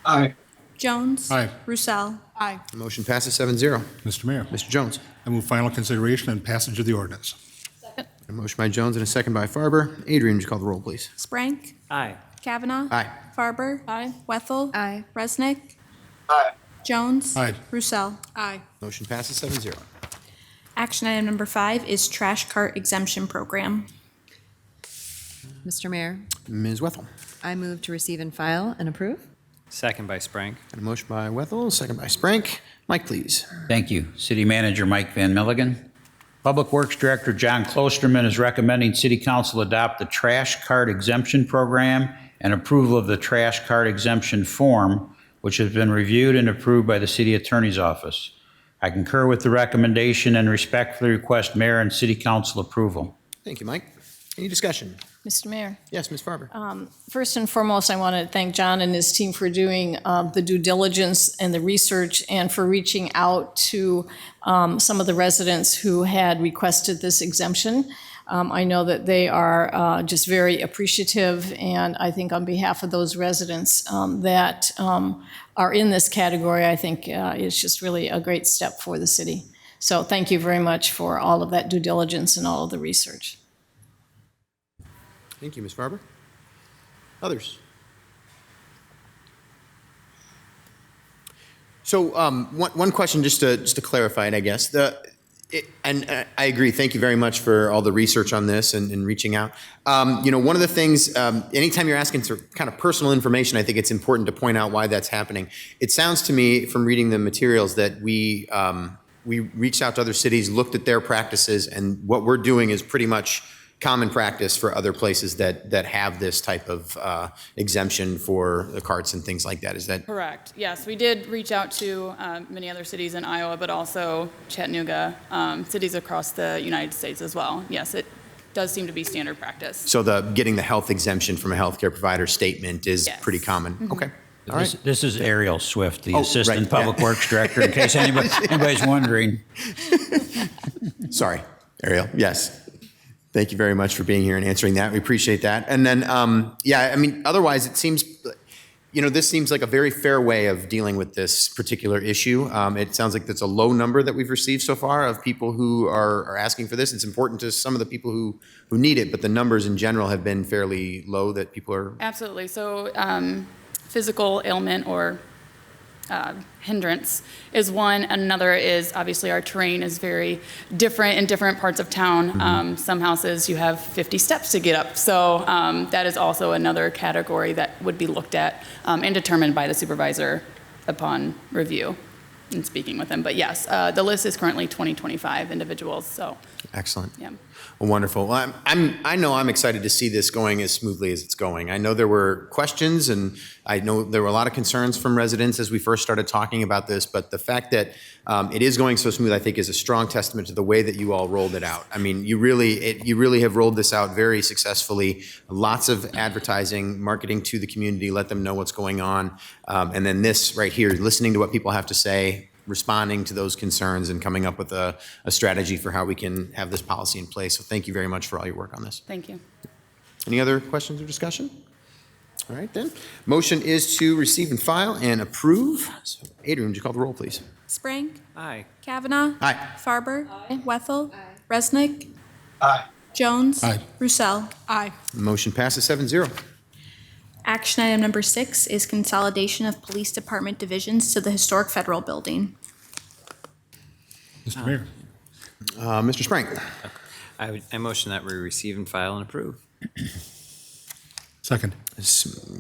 Aye. Jones. Aye. Roussel. Aye. The motion passes 7-0. Mr. Mayor, Mr. Jones. I move final consideration and passage of the ordinance. A motion by Jones and a second by Farber. Adrian, would you call the roll, please? Sprang. Aye. Kavanaugh. Aye. Farber. Aye. Wethel. Aye. Resnick. Aye. Jones. Aye. Roussel. Aye. Motion passes 7-0. Action item number 5 is trash cart exemption program. Mr. Mayor, Ms. Wethel. I move to receive and file and approve. Second by Sprank. And a motion by Wethel, second by Sprank. Mike, please. Thank you. City Manager Mike Van Milligan. Public Works Director John Klosterman is recommending City Council adopt the trash cart exemption program and approval of the trash cart exemption form, which has been reviewed and approved by the City Attorney's Office. I concur with the recommendation and respectfully request Mayor and City Council approval. Thank you, Mike. Any discussion? Mr. Mayor. Yes, Ms. Farber. First and foremost, I want to thank John and his team for doing the due diligence and the research and for reaching out to some of the residents who had requested this exemption. I know that they are just very appreciative, and I think on behalf of those residents that are in this category, I think it's just really a great step for the city. So thank you very much for all of that due diligence and all of the research. Thank you, Ms. Farber. Others? So one question just to clarify it, I guess. I agree. Thank you very much for all the research on this and reaching out. One of the things, anytime you're asking for kind of personal information, I think it's important to point out why that's happening. It sounds to me from reading the materials that we reached out to other cities, looked at their practices, and what we're doing is pretty much common practice for other places that have this type of exemption for the carts and things like that. Is that correct? Yes, we did reach out to many other cities in Iowa, but also Chattanooga, cities across the United States as well. Yes, it does seem to be standard practice. So getting the health exemption from a healthcare provider statement is pretty common. Mm-hmm. Okay. All right. This is Ariel Swift, the Assistant right, Public Works Director, in case anybody's wondering. Sorry, Ariel. Yes. Thank you very much for being here and answering that. We appreciate that. And then, otherwise it seems, this seems like a very fair way of dealing with this particular issue. It sounds like that's a low number that we've received so far of people who are asking for this. It's important to some of the people who need it, but the numbers in general have been fairly low that people are. Absolutely. So physical ailment or hindrance is one. Another is obviously our terrain is very different in different parts of town. Mm-hmm. Some houses you have 50 steps to get up. So that is also another category that would be looked at and determined by the supervisor upon review and speaking with them. But yes, the list is currently 2025 individuals. So excellent. Yeah. Well, wonderful. Well, I know I'm excited to see this going as smoothly as it's going. I know there were questions and I know there were a lot of concerns from residents as we first started talking about this, but the fact that it is going so smooth, I think, is a strong testament to the way that you all rolled it out. I mean, you really have rolled this out very successfully. Lots of advertising, marketing to the community, let them know what's going on. And then this right here, listening to what people have to say, responding to those concerns and coming up with a strategy for how we can have this policy in place. So thank you very much for all your work on this. Thank you. Any other questions or discussion? All right, then. Motion is to receive and file and approve. So, Adrian, would you call the roll, please? Sprague. Aye. Kavanaugh. Aye. Farber. Wethel. Resnick. Aye. Jones. Aye. Roussel. Aye. Motion passes 7-0. Action item number 6 is consolidation of police department divisions to the historic federal building. Mr. Mayor. Mr. Sprague. I motion that we receive and file and approve. Second.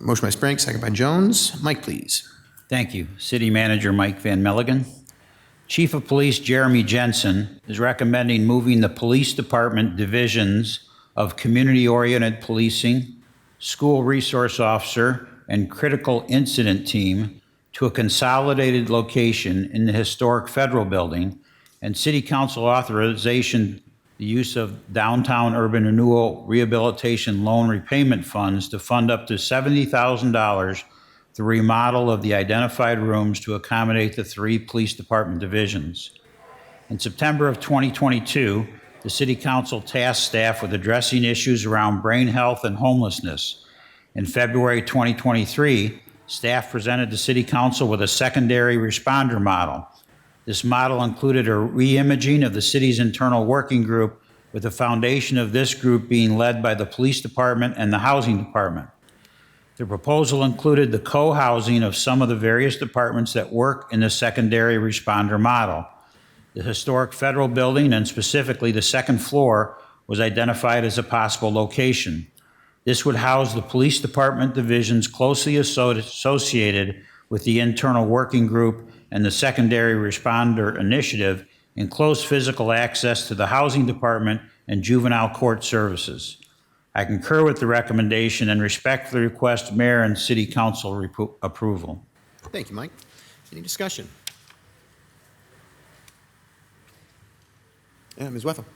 Motion by Sprague, second by Jones. Mike, please. Thank you. City Manager Mike Van Milligan. Chief of Police Jeremy Jensen is recommending moving the police department divisions of community-oriented policing, school resource officer, and critical incident team to a consolidated location in the historic federal building, and City Council authorization the use of downtown urban renewal rehabilitation loan repayment funds to fund up to $70,000 the remodel of the identified rooms to accommodate the 3 police department divisions. In September of 2022, the City Council tasked staff with addressing issues around brain health and homelessness. In February 2023, staff presented the City Council with a secondary responder model. This model included a re-imaging of the city's internal working group, with the foundation of this group being led by the police department and the housing department. The proposal included the co-housing of some of the various departments that work in the secondary responder model. The historic federal building, and specifically the second floor, was identified as a possible location. This would house the police department divisions closely associated with the internal working group and the secondary responder initiative, and close physical access to the housing department and juvenile court services. I concur with the recommendation and respectfully request Mayor and City Council approval. Thank you, Mike. Any discussion? Ms. Wethel.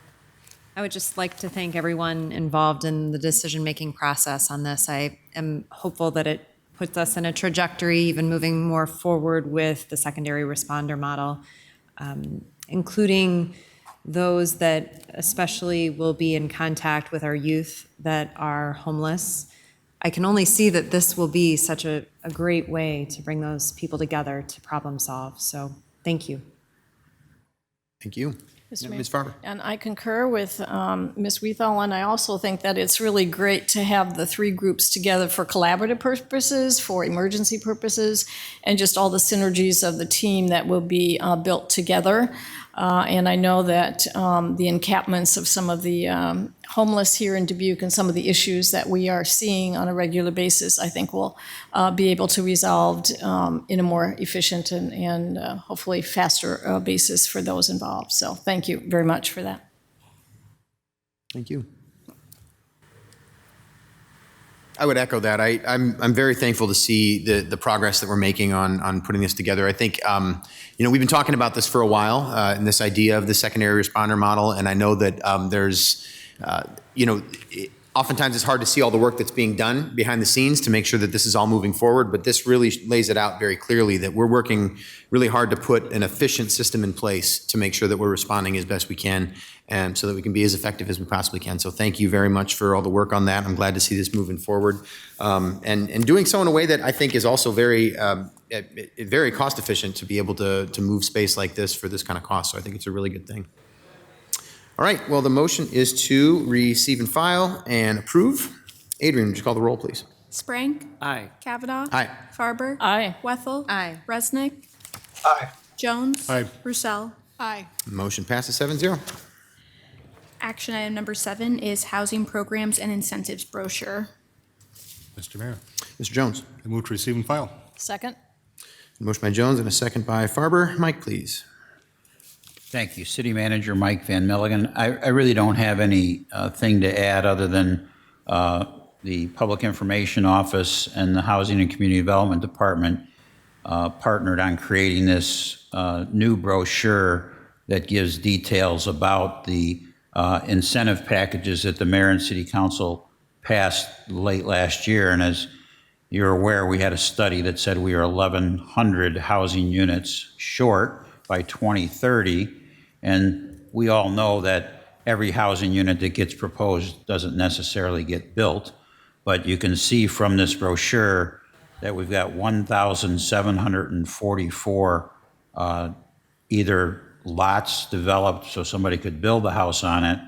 I would just like to thank everyone involved in the decision-making process on this. I am hopeful that it puts us in a trajectory, even moving more forward with the secondary responder model, including those that especially will be in contact with our youth that are homeless. I can only see that this will be such a great way to bring those people together to problem solve. So thank you. Thank you. Mr. Ms. Farber. And I concur with Ms. Wethel, and I also think that it's really great to have the 3 groups together for collaborative purposes, for emergency purposes, and just all the synergies of the team that will be built together. And I know that the encampments of some of the homeless here in Dubuque and some of the issues that we are seeing on a regular basis, I think will be able to be resolved in a more efficient and hopefully faster basis for those involved. So thank you very much for that. Thank you. I would echo that. I'm very thankful to see the progress that we're making on putting this together. I think, we've been talking about this for a while, and this idea of the secondary responder model, and I know that there's, oftentimes it's hard to see all the work that's being done behind the scenes to make sure that this is all moving forward, but this really lays it out very clearly that we're working really hard to put an efficient system in place to make sure that we're responding as best we can, and so that we can be as effective as we possibly can. So thank you very much for all the work on that. I'm glad to see this moving forward, and doing so in a way that I think is also very cost efficient to be able to move space like this for this kind of cost. So I think it's a really good thing. All right, well, the motion is to receive and file and approve. Adrian, would you call the roll, please? Sprague. Aye. Kavanaugh. Aye. Farber. Aye. Wethel. Aye. Resnick. Aye. Jones. Aye. Roussel. Aye. Motion passes 7-0. Action item number 7 is housing programs and incentives brochure. Mr. Mayor. Mr. Jones. I move to receive and file. Second. Motion by Jones and a second by Farber. Mike, please. Thank you. City Manager Mike Van Milligan. I really don't have any thing to add other than the Public Information Office and the Housing and Community Development Department partnered on creating this new brochure that gives details about the incentive packages that the Mayor and City Council passed late last year. And as you're aware, we had a study that said we are 1,100 housing units short by 2030. And we all know that every housing unit that gets proposed doesn't necessarily get built. but you can see from this brochure that we've got 1,744 either lots developed so somebody could build a house on it,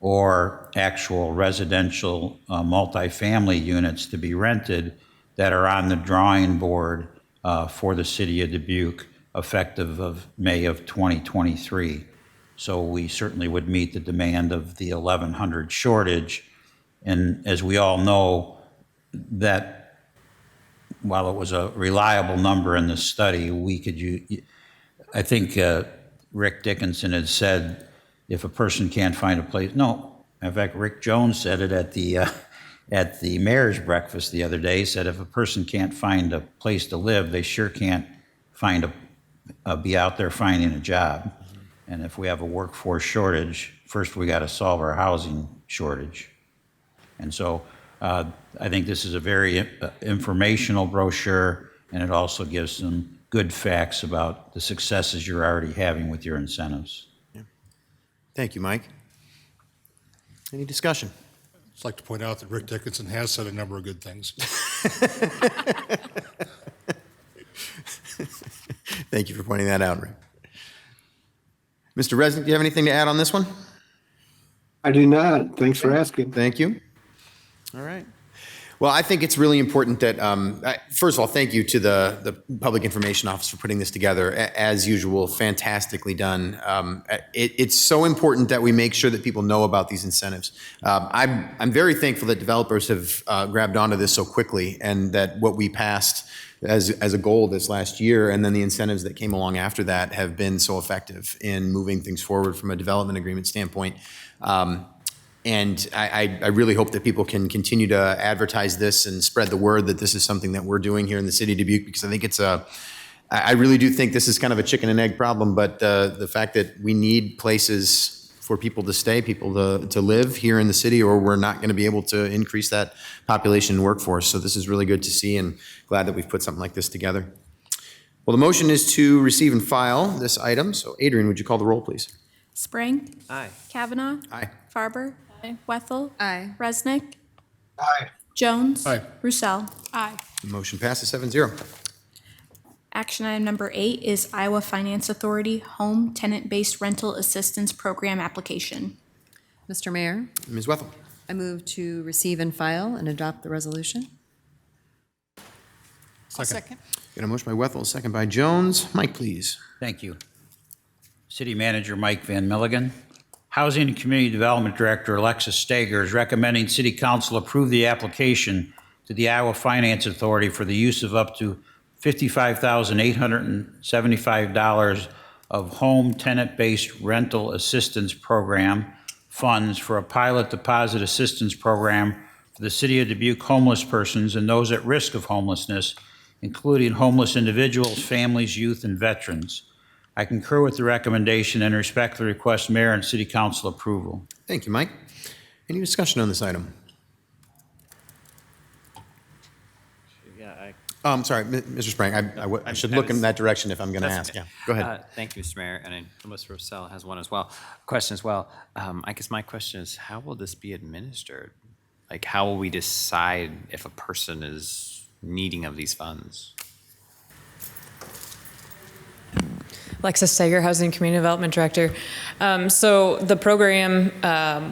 or actual residential multifamily units to be rented that are on the drawing board for the city of Dubuque effective of May of 2023. So we certainly would meet the demand of the 1,100 shortage. And as we all know, that while it was a reliable number in the study, we could use, I think Rick Dickinson had said, if a person can't find a place, no, in fact, Rick Jones said it at the mayor's breakfast the other day. He said, if a person can't find a place to live, they sure can't find be out there finding a job. And if we have a workforce shortage, first we got to solve our housing shortage. And so I think this is a very informational brochure, and it also gives some good facts about the successes you're already having with your incentives. Thank you, Mike. Any discussion? I'd just like to point out that Rick Dickinson has said a number of good things. Thank you for pointing that out, Rick. Mr. Resnick, do you have anything to add on this one? I do not. Thanks for asking. Thank you. All right. Well, I think it's really important that, first of all, thank you to the Public Information Office for putting this together. As usual, fantastically done. It's so important that we make sure that people know about these incentives. I'm very thankful that developers have grabbed onto this so quickly, and that what we passed as a goal this last year, and then the incentives that came along after that, have been so effective in moving things forward from a development agreement standpoint. And I really hope that people can continue to advertise this and spread the word that this is something that we're doing here in the city of Dubuque, because I think I really do think this is kind of a chicken and egg problem, but the fact that we need places for people to stay, people to live here in the city, or we're not going to be able to increase that population and workforce. So this is really good to see, and glad that we've put something like this together. Well, the motion is to receive and file this item. So Adrian, would you call the roll, please? Sprang. Aye. Kavanaugh. Aye. Farber. Aye. Wethel. Aye. Resnick. Aye. Jones. Aye. Roussel. Aye. The motion passes 7-0. Action item number 8 is Iowa Finance Authority Home Tenant-Based Rental Assistance Program application. Mr. Mayor, Ms. Wethel. I move to receive and file and adopt the resolution. I'll second. Got a motion by Wethel, a second by Jones. Mike, please. Thank you. City Manager Mike Van Milligan. Housing and Community Development Director Alexis Stager is recommending City Council approve the application to the Iowa Finance Authority for the use of up to $55,875 of Home Tenant-Based Rental Assistance Program funds for a pilot deposit assistance program for the City of Dubuque homeless persons and those at risk of homelessness, including homeless individuals, families, youth, and veterans. I concur with the recommendation and respectfully request Mayor and City Council approval. Thank you, Mike. Any discussion on this item? Yeah, I'm sorry, Mr. Sprang, I should look in that direction if I'm going to ask. okay. Yeah, go ahead. Thank you, Mr. Mayor, and Mr. Roussel has one as well. Question as well. I guess my question is, how will this be administered? Like, how will we decide if a person is needing of these funds? Alexis Steger, Housing and Community Development Director. So the program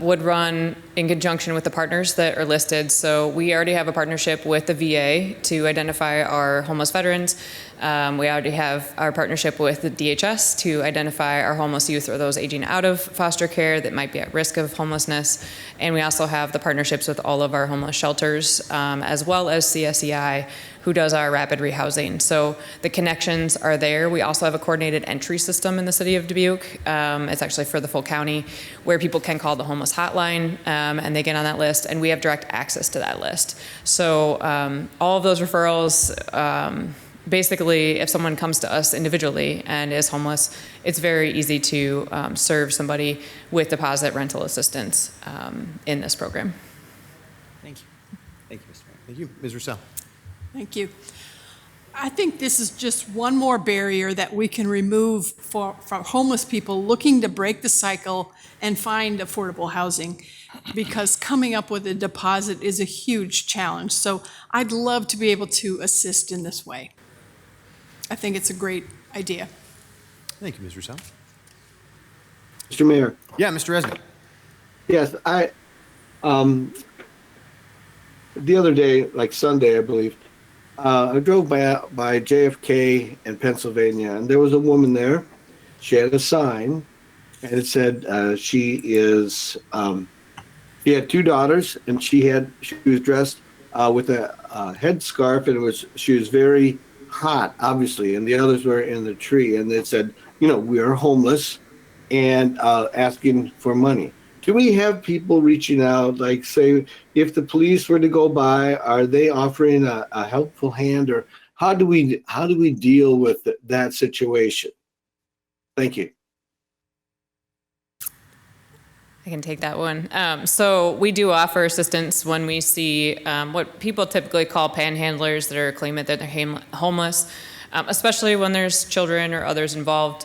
would run in conjunction with the partners that are listed. So we already have a partnership with the VA to identify our homeless veterans. We already have our partnership with the DHS to identify our homeless youth or those aging out of foster care that might be at risk of homelessness. And we also have the partnerships with all of our homeless shelters, as well as CSEI, who does our rapid rehousing. So the connections are there. We also have a coordinated entry system in the city of Dubuque. It's actually for the full county, where people can call the homeless hotline and they get on that list, and we have direct access to that list. So all of those referrals, basically, if someone comes to us individually and is homeless, it's very easy to serve somebody with deposit rental assistance in this program. Thank you. Thank you, Mr. Mayor. Thank you. Ms. Roussel. Thank you. I think this is just one more barrier that we can remove for homeless people looking to break the cycle and find affordable housing, because coming up with a deposit is a huge challenge. So I'd love to be able to assist in this way. I think it's a great idea. Thank you, Ms. Roussel. Mr. Mayor. Yeah, Mr. Resnick. Yes, the other day, like Sunday, I believe, I drove by JFK in Pennsylvania, and there was a woman there. She had a sign, and it said she had two daughters, and she was dressed with a headscarf, and she was very hot, obviously, and the others were in the tree, and it said, we are homeless, and asking for money. Do we have people reaching out, like, say, if the police were to go by, are they offering a helpful hand, or how do we deal with that situation? Thank you. I can take that one. So we do offer assistance when we see what people typically call panhandlers that are claiming that they're homeless, especially when there's children or others involved.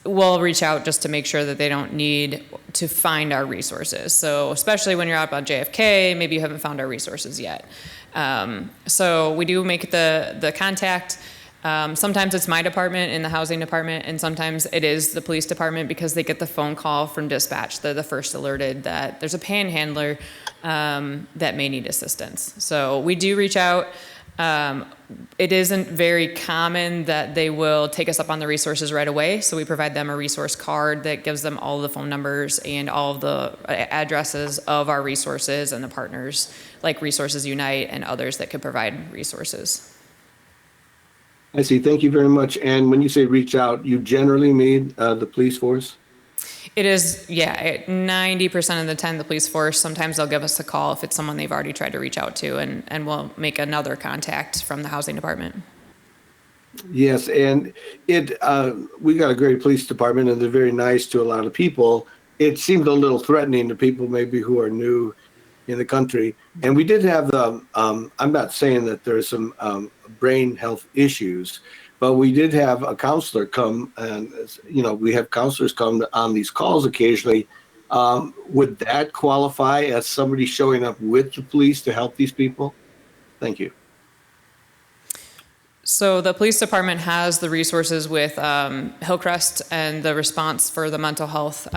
We'll reach out just to make sure that they don't need to find our resources. So especially when you're out on JFK, maybe you haven't found our resources yet. So we do make the contact. Sometimes it's my department in the housing department, and sometimes it is the police department because they get the phone call from dispatch. They're the first alerted that there's a panhandler that may need assistance. So we do reach out. It isn't very common that they will take us up on the resources right away. So we provide them a resource card that gives them all the phone numbers and all of the addresses of our resources and the partners like Resources Unite and others that could provide resources. I see. Thank you very much. And when you say reach out, you generally mean the police force? It is, 90% of the time the police force. Sometimes they'll give us a call if it's someone they've already tried to reach out to, and we'll make another contact from the housing department. Yes, and we got a great police department, and they're very nice to a lot of people. It seemed a little threatening to people maybe who are new in the country. And we did have I'm not saying that there's some brain health issues, but we did have a counselor come, and we have counselors come on these calls occasionally. Would that qualify as somebody showing up with the police to help these people? Thank you. So the police department has the resources with Hillcrest and the response for the mental health.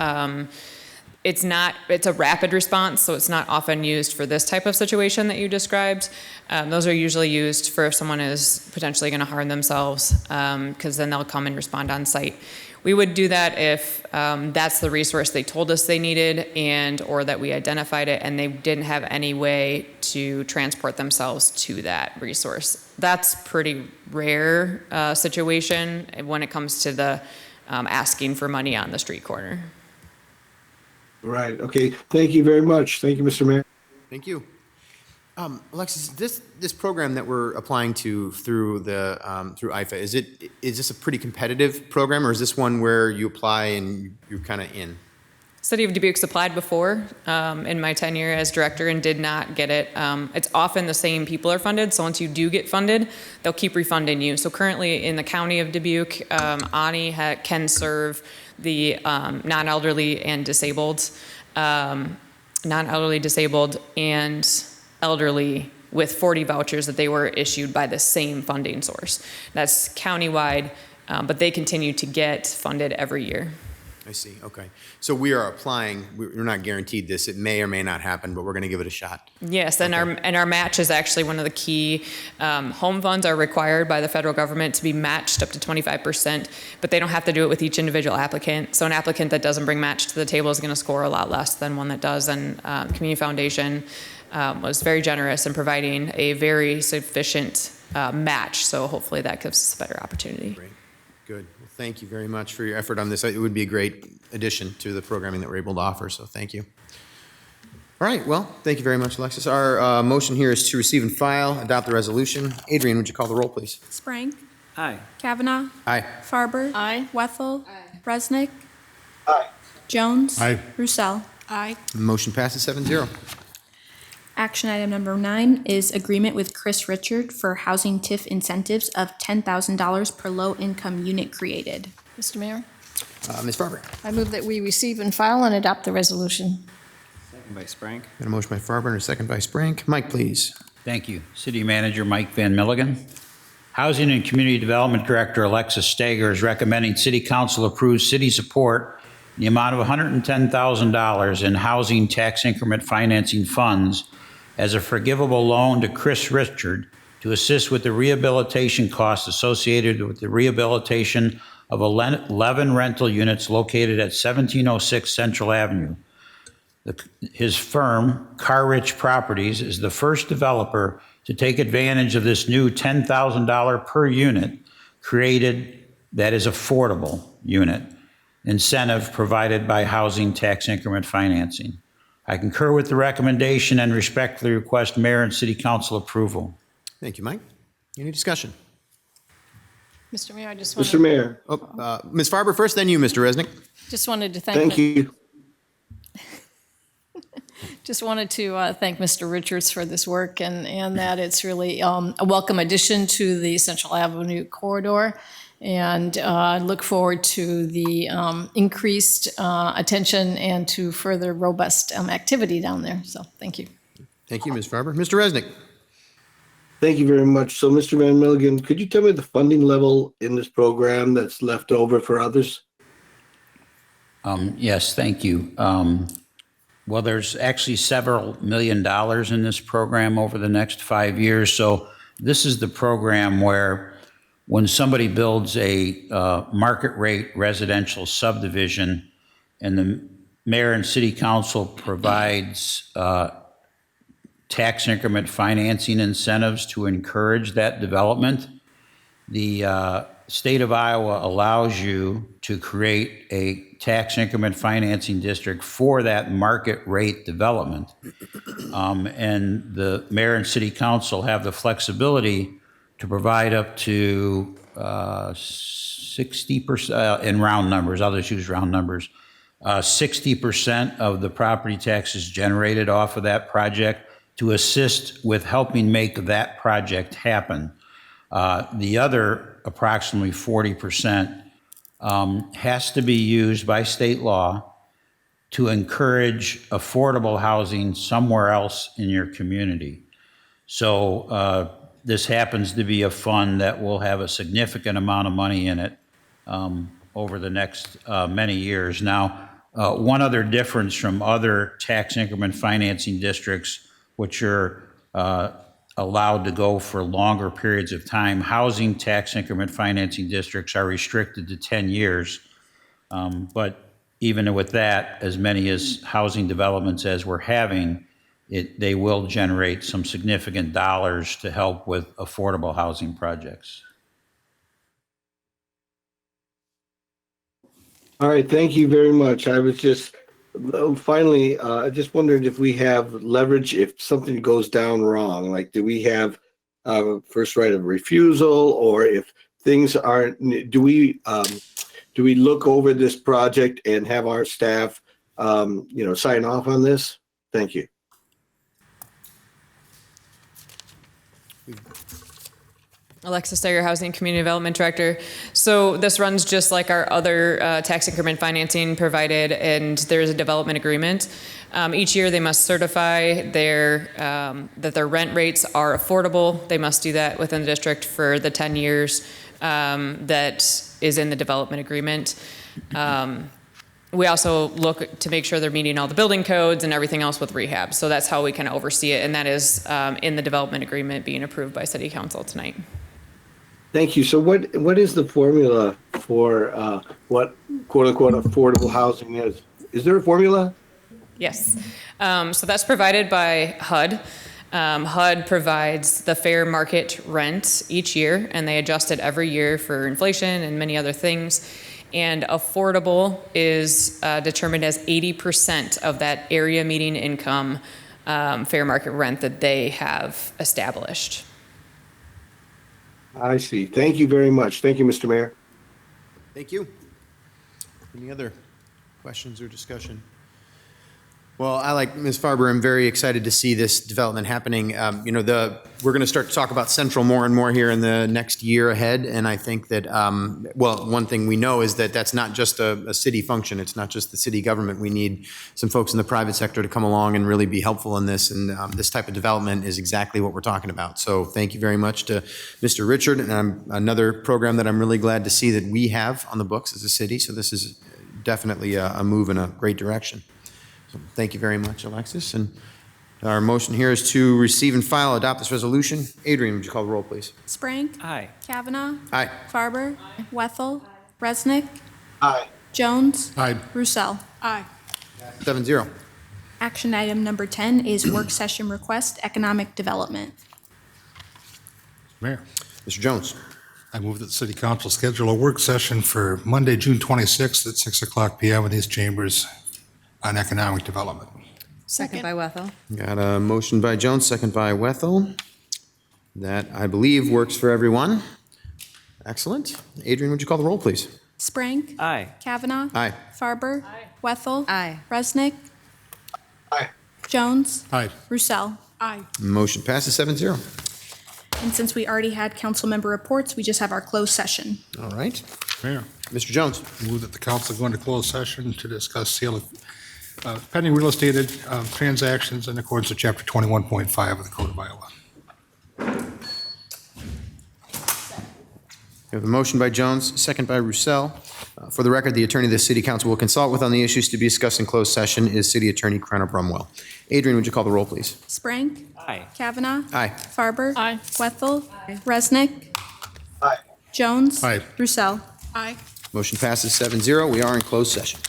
It's a rapid response, so it's not often used for this type of situation that you described. Those are usually used for if someone is potentially going to harm themselves, because then they'll come and respond on site. We would do that if that's the resource they told us they needed or that we identified it and they didn't have any way to transport themselves to that resource. That's pretty rare situation when it comes to the asking for money on the street corner. Right. Okay. Thank you very much. Thank you, Mr. Mayor. Thank you. Alexis, this program that we're applying to through IFA, is this a pretty competitive program, or is this one where you apply and you're kind of in? City of Dubuque's applied before in my tenure as director and did not get it. It's often the same people are funded, so once you do get funded, they'll keep refunding you. So currently in the county of Dubuque, Ani can serve the non-elderly and disabled, and elderly with 40 vouchers that they were issued by the same funding source. That's countywide, but they continue to get funded every year. I see. Okay. So we are applying. We're not guaranteed this. It may or may not happen, but we're going to give it a shot. Yes, and our match is actually one of the key. Home funds are required by the federal government to be matched up to 25%, but they don't have to do it with each individual applicant. So an applicant that doesn't bring match to the table is going to score a lot less than one that does. And Community Foundation was very generous in providing a very sufficient match. So hopefully that gives us a better opportunity. Great. Good. Well, thank you very much for your effort on this. It would be a great addition to the programming that we're able to offer, so thank you. All right, well, thank you very much, Alexis. Our motion here is to receive and file, adopt the resolution. Adrian, would you call the roll, please? Sprang. Aye. Kavanaugh. Aye. Farber. Aye. Wethel. Resnick. Aye. Jones. Aye. Roussel. Aye. Motion passes 7-0. Action item number 9 is agreement with Chris Richard for housing TIF incentives of $10,000 per low-income unit created. Mr. Mayor, Ms. Farber. I move that we receive and file and adopt the resolution. Second by Sprank. Got a motion by Farber and a second by Sprank. Mike, please. Thank you. City Manager Mike Van Milligan. Housing and Community Development Director Alexis Stager is recommending City Council approve city support in the amount of $110,000 in housing tax increment financing funds as a forgivable loan to Chris Richard to assist with the rehabilitation costs associated with the rehabilitation of 11 rental units located at 1706 Central Avenue. His firm, Car Rich Properties, is the first developer to take advantage of this new $10,000 per unit created that is affordable unit incentive provided by housing tax increment financing. I concur with the recommendation and respectfully request Mayor and City Council approval. Thank you, Mike. Any discussion? Mr. Mayor, I just wanted, Mr. Mayor, Ms. Farber first, then you, Mr. Resnick. just wanted to thank. thank you. Just wanted to thank Mr. Richards for this work and that it's really a welcome addition to the Central Avenue corridor. And look forward to the increased attention and to further robust activity down there. So thank you. Thank you, Ms. Farber. Mr. Resnick. Thank you very much. So, Mr. Van Milligan, could you tell me the funding level in this program that's left over for others? Yes, thank you. Well, there's actually several $1 million in this program over the next 5 years. So this is the program where when somebody builds a market rate residential subdivision and the mayor and city council provides tax increment financing incentives to encourage that development, the state of Iowa allows you to create a tax increment financing district for that market rate development. And the mayor and city council have the flexibility to provide up to 60%, in round numbers, I'll just use round numbers, 60% of the property taxes generated off of that project to assist with helping make that project happen. The other approximately 40% has to be used by state law to encourage affordable housing somewhere else in your community. So this happens to be a fund that will have a significant amount of money in it over the next many years. Now, one other difference from other tax increment financing districts, which are allowed to go for longer periods of time, housing tax increment financing districts are restricted to 10 years. But even with that, as many as housing developments as we're having, they will generate some significant dollars to help with affordable housing projects. All right, thank you very much. I was just, finally, I just wondered if we have leverage if something goes down wrong. Like, do we have first right of refusal, or if things aren't, do we look over this project and have our staff, sign off on this? Thank you. Alexis Steger, Housing and Community Development Director. So this runs just like our other tax increment financing provided, and there is a development agreement. Each year they must certify that their rent rates are affordable. They must do that within the district for the 10 years that is in the development agreement. We also look to make sure they're meeting all the building codes and everything else with rehab. So that's how we kind of oversee it, and that is in the development agreement being approved by City Council tonight. Thank you. So what is the formula for what quote unquote affordable housing is? Is there a formula? Yes. So that's provided by HUD. HUD provides the fair market rent each year, and they adjust it every year for inflation and many other things. And affordable is determined as 80% of that area median income fair market rent that they have established. I see. Thank you very much. Thank you, Mr. Mayor. Thank you. Any other questions or discussion? Well, I like Ms. Farber. I'm very excited to see this development happening. We're going to start to talk about Central more and more here in the next year ahead. And I think that, one thing we know is that that's not just a city function. It's not just the city government. We need some folks in the private sector to come along and really be helpful in this. And this type of development is exactly what we're talking about. So thank you very much to Mr. Richard. And another program that I'm really glad to see that we have on the books as a city. So this is definitely a move in a great direction. Thank you very much, Alexis. And our motion here is to receive and file, adopt this resolution. Adrian, would you call the roll, please? Sprague. Aye. Kavanaugh. Aye. Farber. Wethel. Resnick. Aye. Jones. Aye. Roussel. Aye. 7-0. Action item number 10 is work session request, economic development. Mayor, Mr. Jones. I move that the city council schedule a work session for Monday, June 26th at 6 o'clock PM in these chambers on economic development. Second by Wethel. Got a motion by Jones, second by Wethel. That, I believe, works for everyone. Excellent. Adrian, would you call the roll, please? Sprague. Aye. Kavanaugh. Aye. Farber. Wethel. Aye. Resnick. Aye. Jones. Aye. Roussel. Aye. Motion passes 7-0. And since we already had council member reports, we just have our closed session. All right. Mayor, Mr. Jones. I move that the council go into closed session to discuss sale of pending real estate transactions in accordance with Chapter 21.5 of the Code of Iowa. We have a motion by Jones, second by Roussel. For the record, the attorney the city council will consult with on the issues to be discussed in closed session is City Attorney Corona Brumwell. Adrian, would you call the roll, please? Sprague. Aye. Kavanaugh. Aye. Farber. Aye. Wethel. Resnick. Aye. Jones. Aye. Roussel. Aye. Motion passes 7-0. We are in closed session.